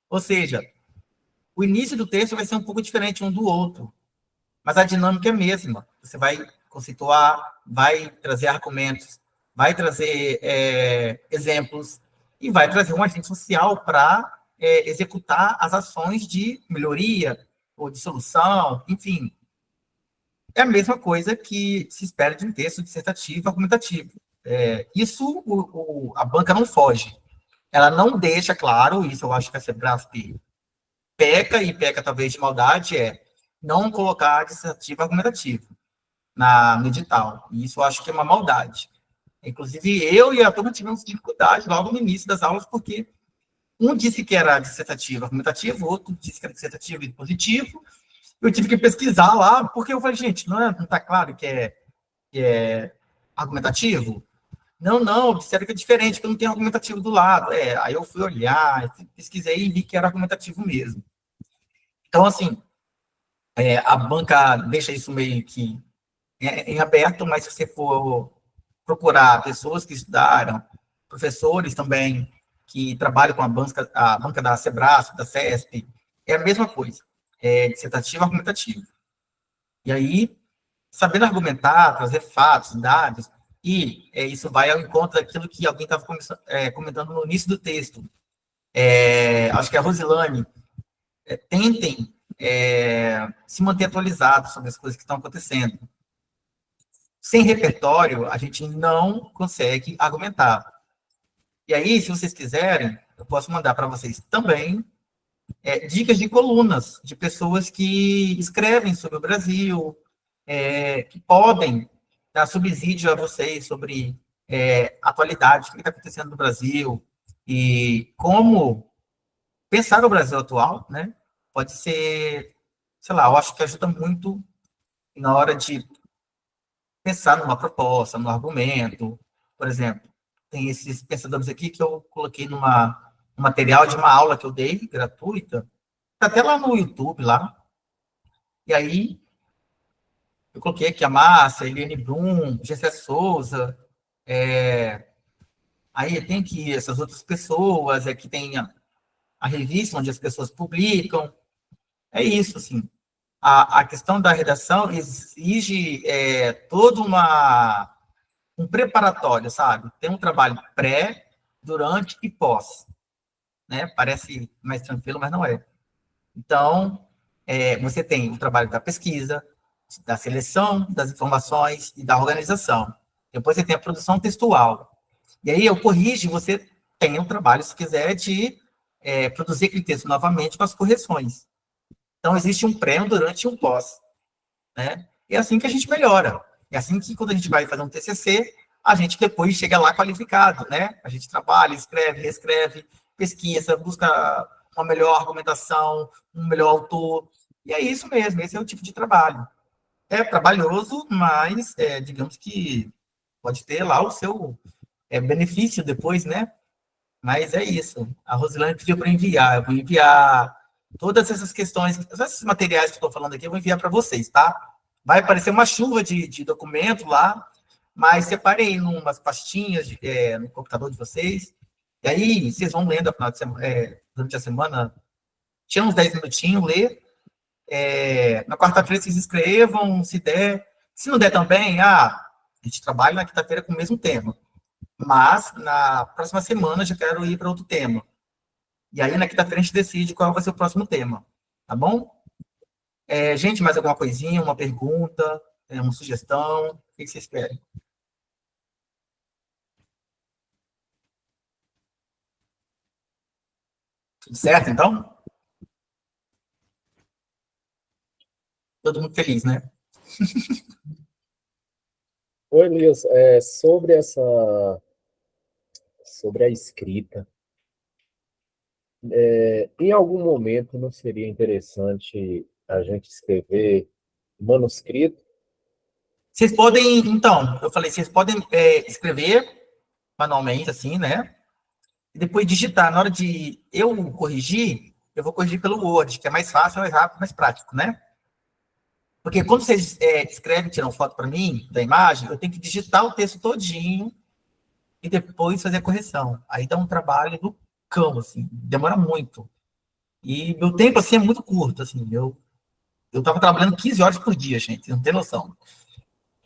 Ou seja, o início do texto vai ser um pouco diferente um do outro, mas a dinâmica é a mesma. Você vai conceituar, vai trazer argumentos, vai trazer exemplos e vai trazer um agente social para executar as ações de melhoria ou de solução, enfim. É a mesma coisa que se espera de um texto dissertativo argumentativo. Isso a banca não foge. Ela não deixa claro, isso eu acho que a Sebrasp peca, e peca talvez de maldade, não colocar dissertativo argumentativo no edital. E isso eu acho que é uma maldade. Inclusive, eu e a turma tivemos dificuldade logo no início das aulas, porque um disse que era dissertativo argumentativo, o outro disse que era dissertativo e positivo. Eu tive que pesquisar lá, porque eu falei, gente, não está claro que é argumentativo? Não, não, disseram que é diferente, que não tem argumentativo do lado. Aí eu fui olhar, pesquisei e vi que era argumentativo mesmo. Então, assim, a banca deixa isso meio que em aberto, mas se você for procurar pessoas que estudaram, professores também que trabalham com a banca da Sebrasp, da CESP, é a mesma coisa, dissertativo argumentativo. E aí, sabendo argumentar, trazer fatos, dados, e isso vai ao encontro daquilo que alguém estava comentando no início do texto. Acho que a Rosilane, tentem se manter atualizados sobre as coisas que estão acontecendo. Sem repertório, a gente não consegue argumentar. E aí, se vocês quiserem, eu posso mandar para vocês também dicas de colunas de pessoas que escrevem sobre o Brasil, que podem dar subsídio a vocês sobre atualidade, o que está acontecendo no Brasil e como pensar o Brasil atual, né? Pode ser, sei lá, eu acho que ajuda muito na hora de pensar numa proposta, num argumento. Por exemplo, tem esses pensadores aqui que eu coloquei um material de uma aula que eu dei, gratuita, tá até lá no YouTube, lá. E aí, eu coloquei aqui a Márcia, Eliane Brum, Gessé Souza, aí tem aqui essas outras pessoas, aqui tem a revista onde as pessoas publicam. É isso, assim. A questão da redação exige todo um preparatório, sabe? Tem um trabalho pré, durante e pós. Né? Parece mais tranquilo, mas não é. Então, você tem o trabalho da pesquisa, da seleção das informações e da organização. Depois você tem a produção textual. E aí eu corrijo, você tem um trabalho, se quiser, de produzir aquele texto novamente com as correções. Então, existe um pré, um durante e um pós. Né? E é assim que a gente melhora. É assim que, quando a gente vai fazer um TCC, a gente depois chega lá qualificado, né? A gente trabalha, escreve, reescreve, pesquisa, busca uma melhor argumentação, um melhor autor. E é isso mesmo, esse é o tipo de trabalho. É trabalhoso, mas digamos que pode ter lá o seu benefício depois, né? Mas é isso. A Rosilane pediu para enviar. Eu vou enviar todas essas questões, esses materiais que eu estou falando aqui, eu vou enviar para vocês, tá? Vai aparecer uma chuva de documento lá, mas separei em umas pastinhas no computador de vocês. E aí, vocês vão lendo durante a semana, tira uns 10 minutinhos, lê. Na quarta-feira vocês escrevam, se der. Se não der também, a gente trabalha na quinta-feira com o mesmo tema. Mas, na próxima semana, já quero ir para outro tema. E aí, na quinta-feira, a gente decide qual vai ser o próximo tema. Tá bom? Gente, mais alguma coisinha, uma pergunta, uma sugestão? O que vocês querem? Tudo certo, então? Todo mundo feliz, né? Oi, Elias, sobre a escrita, em algum momento não seria interessante a gente escrever manuscrito? Vocês podem, então, eu falei, vocês podem escrever manualmente, assim, né? E depois digitar. Na hora de eu corrigir, eu vou corrigir pelo Word, que é mais fácil, mais rápido, mais prático, né? Porque quando vocês escrevem, tiram foto para mim da imagem, eu tenho que digitar o texto todinho e depois fazer a correção. Aí dá um trabalho do cão, assim, demora muito. E meu tempo, assim, é muito curto, assim, eu estava trabalhando 15 horas por dia, gente, não tem noção.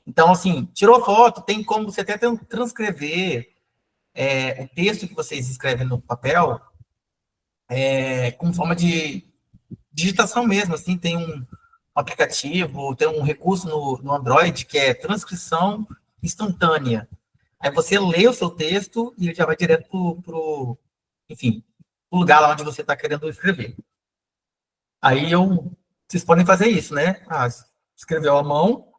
Então, assim, tirou a foto, tem como você até transcrever o texto que vocês escrevem no papel com forma de digitação mesmo, assim, tem um aplicativo, tem um recurso no Android que é transcrição instantânea. Aí você lê o seu texto e ele já vai direto enfim, pro lugar lá onde você está querendo escrever. Aí vocês podem fazer isso, né? Escreveu à mão,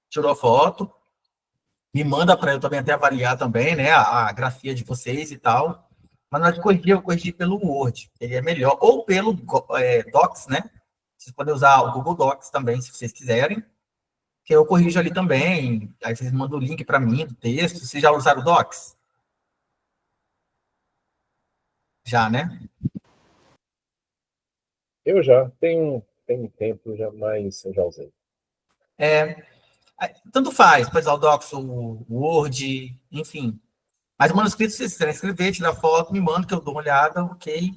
tirou a foto, me manda para eu também até avaliar também, né, a grafia de vocês e tal. Mas na hora de corrigir, eu corrigi pelo Word, ele é melhor. Ou pelo Docs, né? Vocês podem usar o Google Docs também, se vocês quiserem, que eu corrijo ali também. Aí vocês mandam o link para mim do texto. Vocês já usaram o Docs? Já, né? Eu já tem tempo já, mas eu já usei. Tanto faz, pode usar o Docs, o Word, enfim. Mas o manuscrito, se vocês quiserem escrever, tirar foto, me manda que eu dou uma olhada, ok.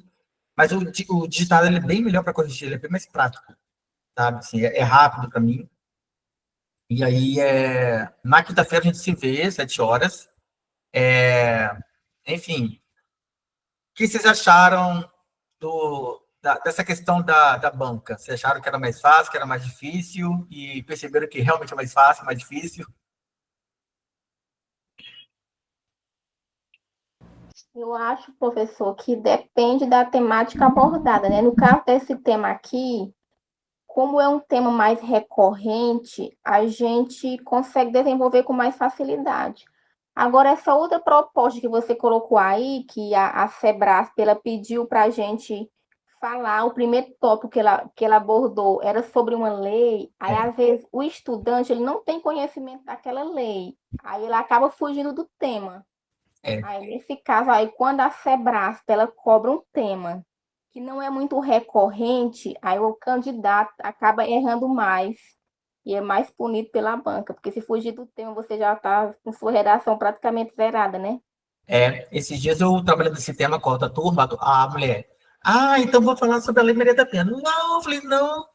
Mas o digital ele é bem melhor para corrigir, ele é bem mais prático, sabe? Assim, é rápido para mim. E aí, na quinta-feira a gente se vê, 7 horas. Enfim, o que vocês acharam dessa questão da banca? Vocês acharam que era mais fácil, que era mais difícil? E perceberam que realmente é mais fácil, mais difícil? Eu acho, professor, que depende da temática abordada, né? No caso desse tema aqui, como é um tema mais recorrente, a gente consegue desenvolver com mais facilidade. Agora, essa outra proposta que você colocou aí, que a Sebrasp, ela pediu para a gente falar, o primeiro tópico que ela abordou era sobre uma lei, aí às vezes o estudante ele não tem conhecimento daquela lei, aí ele acaba fugindo do tema. Aí, nesse caso, aí, quando a Sebrasp, ela cobra um tema que não é muito recorrente, aí o candidato acaba errando mais e é mais punido pela banca, porque se fugir do tema, você já está com sua redação praticamente zerada, né? Esses dias eu trabalhando nesse tema com a outra turma, a mulher, então vou falar sobre a Lei Maria da Penha. Não, eu falei, não,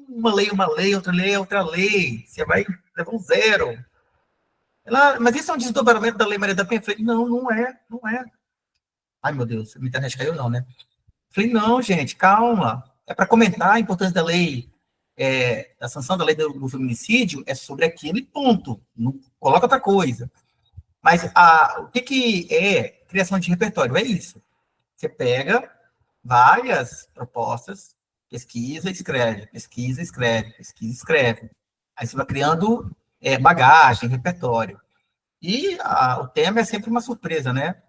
uma lei, outra lei, você vai levar um zero. Ela, mas isso é um desdobramento da Lei Maria da Penha? Eu falei, não, não é. Ai, meu Deus, minha internet caiu não, né? Eu falei, não, gente, calma. É para comentar a importância da lei, da sanção da lei do feminicídio, é sobre aquele ponto. Não coloca outra coisa. Mas o que é criação de repertório? É isso. Você pega várias propostas, pesquisa, escreve, pesquisa, escreve, pesquisa, escreve. Aí você vai criando bagagem, repertório. E o tema é sempre uma surpresa, né?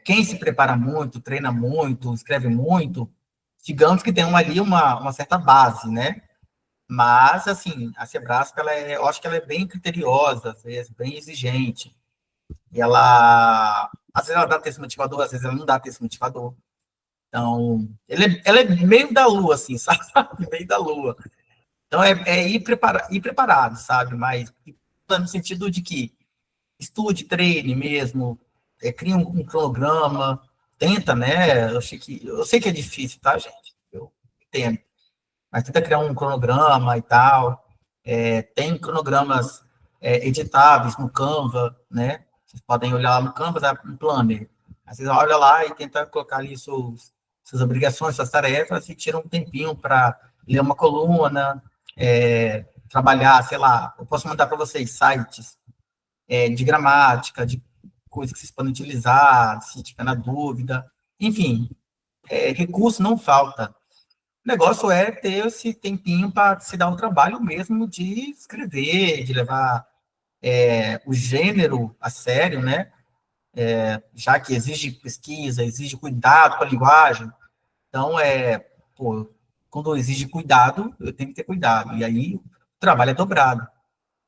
Quem se prepara muito, treina muito, escreve muito, digamos que tem ali uma certa base, né? Mas, assim, a Sebrasp, eu acho que ela é bem criteriosa, às vezes, bem exigente. E às vezes ela dá texto motivador, às vezes ela não dá texto motivador. Então, ela é meio da lua, assim, sabe? Meio da lua. Então, ir preparado, sabe? Mas no sentido de que estude, treine mesmo, crie um cronograma, tenta, né? Eu sei que é difícil, tá, gente? Eu entendo. Mas tenta criar um cronograma e tal. Tem cronogramas editáveis no Canva, né? Vocês podem olhar lá no Canva, no Planner. Aí vocês olham lá e tenta colocar ali suas obrigações, suas tarefas e tira um tempinho para ler uma coluna, trabalhar, sei lá, eu posso mandar para vocês sites de gramática, de coisas que vocês podem utilizar, se tiver na dúvida. Enfim, recurso não falta. O negócio é ter esse tempinho para se dar um trabalho mesmo de escrever, de levar o gênero a sério, né? Já que exige pesquisa, exige cuidado com a linguagem. Então, quando exige cuidado, eu tenho que ter cuidado. E aí, o trabalho é dobrado.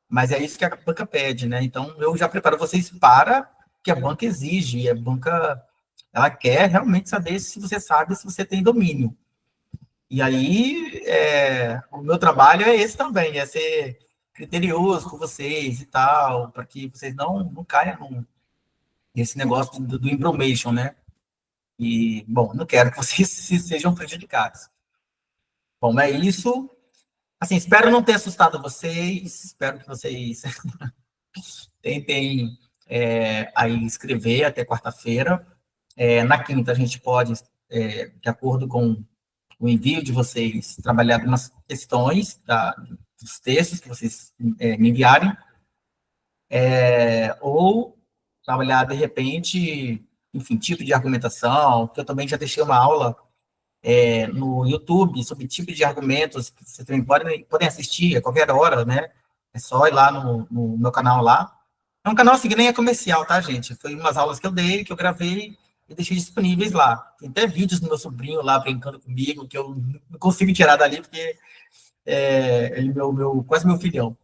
Mas é isso que a banca pede, né? Então, eu já preparo vocês para que a banca exige. E a banca, ela quer realmente saber se você sabe, se você tem domínio. E aí, o meu trabalho é esse também, é ser criterioso com vocês e tal, para que vocês não caiam nesse negócio do embromation, né? E, bom, não quero que vocês sejam prejudicados. Bom, é isso. Assim, espero não ter assustado vocês, espero que vocês tentem aí escrever até quarta-feira. Na quinta, a gente pode, de acordo com o envio de vocês, trabalhar algumas questões dos textos que vocês me enviarem, ou trabalhar, de repente, enfim, tipo de argumentação, que eu também já deixei uma aula no YouTube sobre tipo de argumentos que vocês também podem assistir a qualquer hora, né? É só ir lá no meu canal lá. É um canal assim que nem é comercial, tá, gente? Foi umas aulas que eu dei, que eu gravei e deixei disponíveis lá. Tem até vídeos do meu sobrinho lá brincando comigo, que eu não consigo tirar dali, porque ele é quase meu filhão.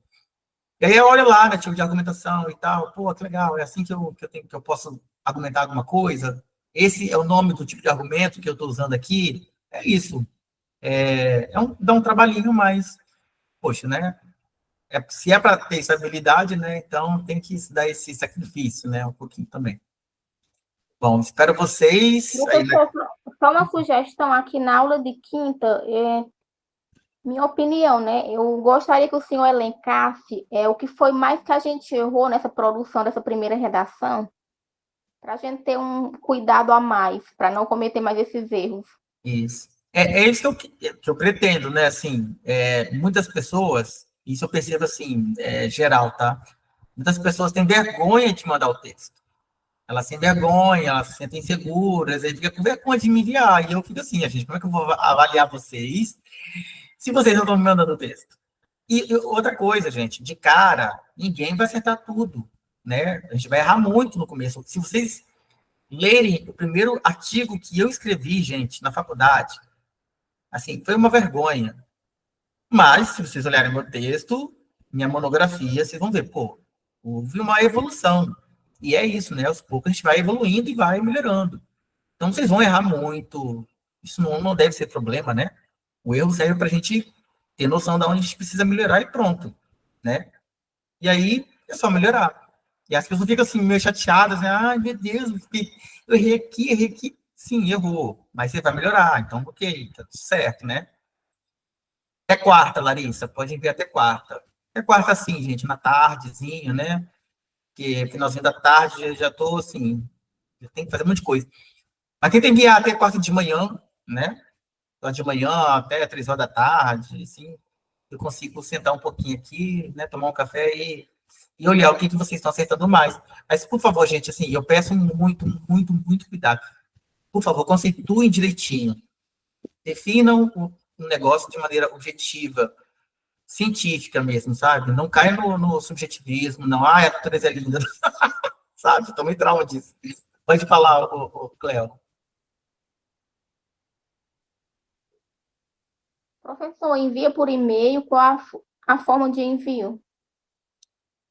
E aí eu olho lá, né, tipo de argumentação e tal, pô, que legal, é assim que eu posso argumentar alguma coisa. Esse é o nome do tipo de argumento que eu estou usando aqui. É isso. Dá um trabalhinho, mas, poxa, né? Se é para ter essa habilidade, né? Então tem que dar esse sacrifício, né? Um pouquinho também. Bom, espero vocês. Aí, né? Professor, só uma sugestão aqui na aula de quinta, minha opinião, né? Eu gostaria que o senhor elencasse o que foi mais que a gente errou nessa produção dessa primeira redação, para a gente ter um cuidado a mais, para não cometer mais esses erros. Isso. É isso que eu pretendo, né? Assim, muitas pessoas, isso eu percebo assim, geral, tá? Muitas pessoas têm vergonha de mandar o texto. Elas têm vergonha, elas se sentem inseguras, aí fica com vergonha de me enviar. E eu fico assim, gente, como é que eu vou avaliar vocês se vocês não estão me mandando o texto? E outra coisa, gente, de cara, ninguém vai acertar tudo, né? A gente vai errar muito no começo. Se vocês lerem o primeiro artigo que eu escrevi, gente, na faculdade, assim, foi uma vergonha. Mas, se vocês olharem meu texto, minha monografia, vocês vão ver, pô, houve uma evolução. E é isso, né? Aos poucos a gente vai evoluindo e vai melhorando. Então, vocês vão errar muito. Isso não deve ser problema, né? O erro serve para a gente ter noção de onde a gente precisa melhorar e pronto, né? E aí, é só melhorar. E as pessoas ficam assim, meio chateadas, né? Ai, meu Deus, eu errei aqui, errei aqui. Sim, errou, mas você vai melhorar. Então, ok, tá tudo certo, né? Até quarta, Larissa, pode enviar até quarta. Até quarta, sim, gente, na tardezinha, né? Porque finalzinho da tarde já tô assim, já tenho que fazer um monte de coisa. Mas tenta enviar até quarta de manhã, né? Quarta de manhã até 3 horas da tarde, assim, eu consigo sentar um pouquinho aqui, né? Tomar um café e olhar o que vocês estão acertando mais. Mas, por favor, gente, assim, eu peço muito, muito, muito cuidado. Por favor, conceituem direitinho. Definam um negócio de maneira objetiva, científica mesmo, sabe? Não caia no subjetivismo, não. A natureza é linda, sabe? Estou meio trauma disso. Pode falar, o Cléo. Professor, envia por e-mail, qual a forma de envio?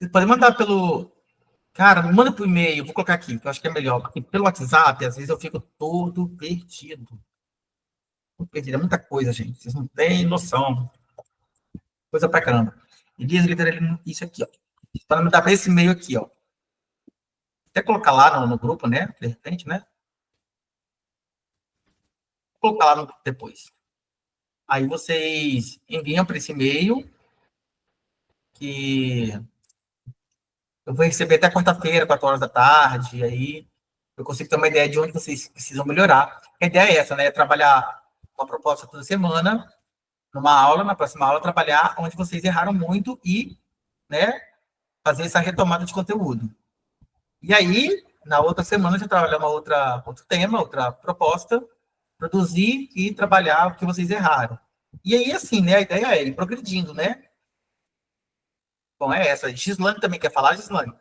Você pode mandar pelo... Cara, me manda por e-mail, vou colocar aqui, que eu acho que é melhor, porque pelo WhatsApp, às vezes eu fico todo perdido. Todo perdido, é muita coisa, gente. Vocês não têm noção. Coisa pra caramba. Elias Oliveira, isso aqui, ó. Para mandar para esse e-mail aqui, ó. Até colocar lá no grupo, né? De repente, né? Vou colocar lá no grupo depois. Aí vocês enviam para esse e-mail que eu vou receber até quarta-feira, 4 horas da tarde, aí eu consigo ter uma ideia de onde vocês precisam melhorar. A ideia é essa, né? É trabalhar uma proposta toda semana, numa aula, na próxima aula, trabalhar onde vocês erraram muito e, né, fazer essa retomada de conteúdo. E aí, na outra semana, já trabalhar outro tema, outra proposta, produzir e trabalhar o que vocês erraram. E aí, assim, né, a ideia é ir progredindo, né? Bom, é essa. Gislane também quer falar, Gislane?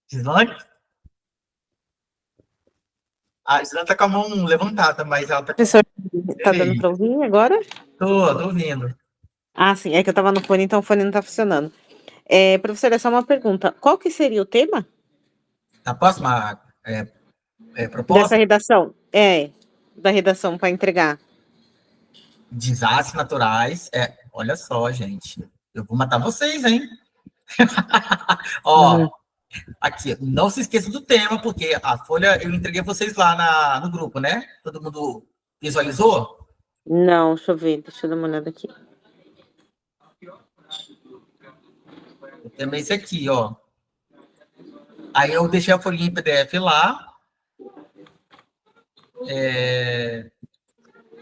Gislane? A Gislane tá com a mão levantada, mas ela tá... Professor, tá dando para ouvir agora? Tô ouvindo. Ah, sim, é que eu tava no fone, então o fone não tá funcionando. Professor, é só uma pergunta. Qual que seria o tema Na próxima dessa proposta, redação? Da redação para entregar. desastres naturais. Olha só, gente. Eu vou matar vocês, hein? Ó, aqui, não se esqueça do tema, porque a folha eu entreguei vocês lá no grupo, né? Todo mundo visualizou? Não, deixa eu ver, deixa eu dar uma olhada aqui. O tema é esse aqui, ó. Aí eu deixei a folhinha em PDF lá.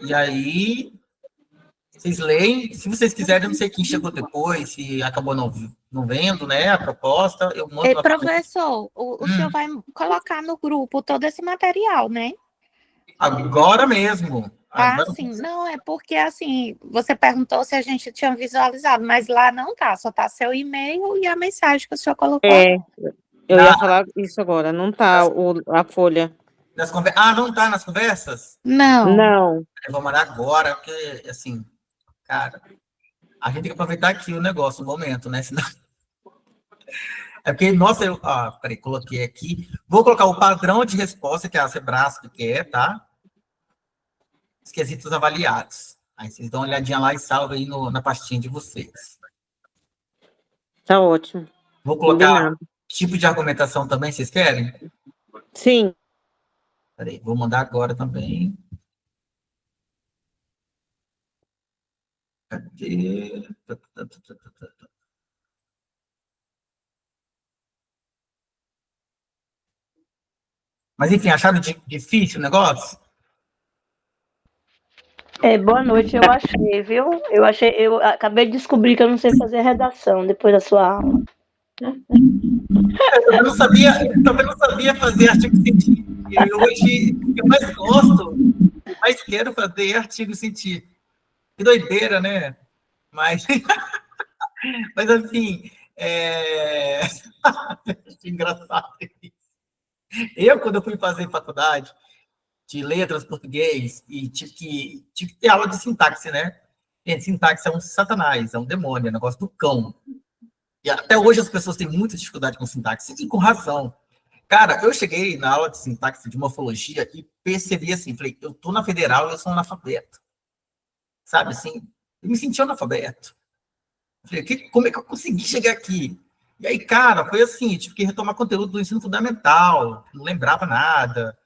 E aí, vocês leem. Se vocês quiserem, eu não sei quem chegou depois, se acabou não vendo, né? A proposta, eu mando. Professor, o senhor vai colocar no grupo todo esse material, né? Agora mesmo. Ah, Agora, sim. Não, é porque, assim, você perguntou se a gente tinha visualizado, mas lá não tá. Só tá seu e-mail e a mensagem que o senhor colocou. É, eu Na- ia falar isso agora. Não tá a folha. não tá nas conversas? Não. Não. Eu vou mandar agora, porque, assim, cara, a gente tem que aproveitar aqui o negócio, o momento, né? Senão... É porque, nossa, peraí, coloquei aqui. Vou colocar o padrão de resposta que a Sebrasp quer, tá? Os quesitos avaliados. Aí vocês dão uma olhadinha lá e salva aí na pastinha de vocês. Tá ótimo. Vou colocar Combinado. tipo de argumentação também, vocês querem? Sim. Peraí, vou mandar agora também. Cadê? Mas, enfim, acharam difícil o negócio? Boa noite, eu achei, viu? Eu acabei de descobrir que eu não sei fazer redação depois da sua aula. Eu também não sabia fazer artigo científico. E hoje, o que eu mais gosto, mais quero fazer artigo científico. Que doideira, né? Mas assim, engraçado isso. Quando eu fui fazer faculdade de letras português, e tive que ter aula de sintaxe, né? Gente, sintaxe é um satanás, é um demônio, é um negócio do cão. E até hoje as pessoas têm muita dificuldade com sintaxe, e com razão. Cara, eu cheguei na aula de sintaxe de morfologia e percebi assim, falei, eu tô na federal e eu sou um analfabeto. Sabe assim? Eu me senti analfabeto. Falei, como é que eu consegui chegar aqui? E aí, cara, foi assim, tive que retomar conteúdo do ensino fundamental, não lembrava nada.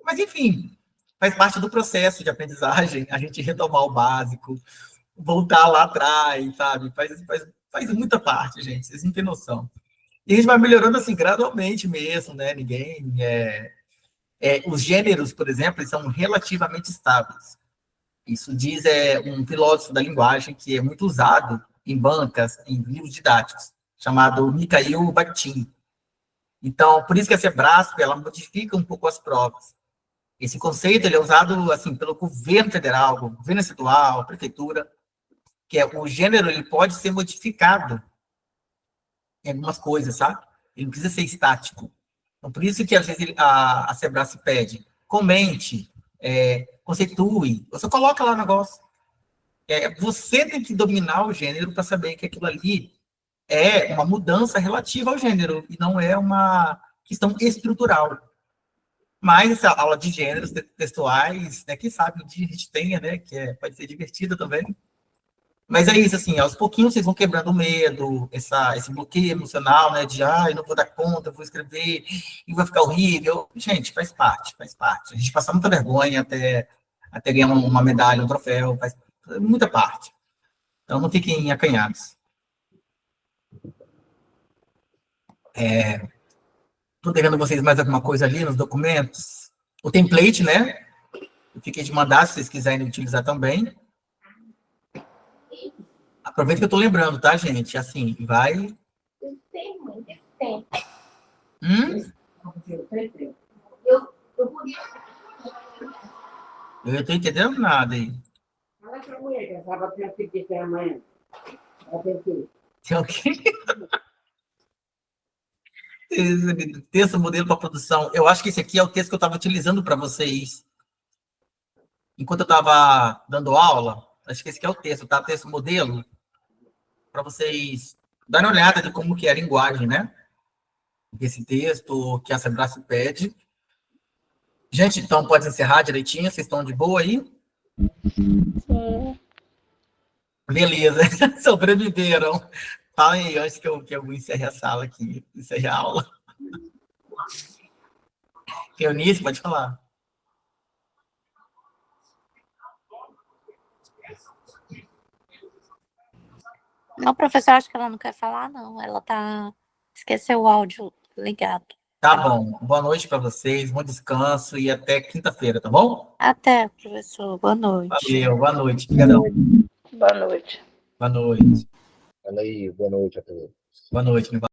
Mas, enfim, faz parte do processo de aprendizagem, a gente retomar o básico, voltar lá atrás, sabe? Faz muita parte, gente, vocês não têm noção. E a gente vai melhorando, assim, gradualmente mesmo, né? Os gêneros, por exemplo, eles são relativamente estáveis. Isso diz um filósofo da linguagem que é muito usado em bancas, em livros didáticos, chamado Mikhail Bakhtin. Então, por isso que a Sebrasp, ela modifica um pouco as provas. Esse conceito ele é usado assim pelo governo federal, governo estadual, prefeitura, que o gênero ele pode ser modificado em algumas coisas, sabe? Ele não precisa ser estático. Então, por isso que às vezes a Sebrasp pede, comente, conceitue, você coloca lá o negócio. Você tem que dominar o gênero para saber que aquilo ali é uma mudança relativa ao gênero e não é uma questão estrutural. Mas essa aula de gêneros textuais, né, quem sabe um dia a gente tenha, né, pode ser divertida também. Mas é isso, assim, aos pouquinhos vocês vão quebrando o medo, esse bloqueio emocional, né, de, eu não vou dar conta, eu vou escrever, e vai ficar horrível. Gente, faz parte. A gente passa muita vergonha até ganhar uma medalha, um troféu, faz muita parte. Então, não fiquem acanhados. Estou devendo vocês mais alguma coisa ali nos documentos. O template, né? Eu fiquei de mandar, se vocês quiserem utilizar também. Aproveita que eu estou lembrando, tá, gente? Assim, vai... Tem. Eu não estou entendendo nada aí. Fala pra mulher que essa tem que pedir amanhã. Tem o quê? Texto modelo para produção. Eu acho que esse aqui é o texto que eu estava utilizando para vocês. Enquanto eu estava dando aula, acho que esse aqui é o texto, tá? Texto modelo, para vocês darem uma olhada de como que é a linguagem, né? Esse texto que a Sebrasp pede. Gente, então pode encerrar direitinho, vocês estão de boa aí? Sim. Beleza, sobreviveram. Fala aí, antes que eu encerre a sala aqui, encerre a aula. Eunice, pode falar. Não, professor, acho que ela não quer falar, não. Ela esqueceu o áudio ligado. Tá bom. Boa noite para vocês, bom descanso e até quinta-feira, tá bom? Até, professor. Boa noite. Valeu, boa noite. Obrigadão. Boa noite. Boa noite. Fala aí, boa noite a todos. Boa noite.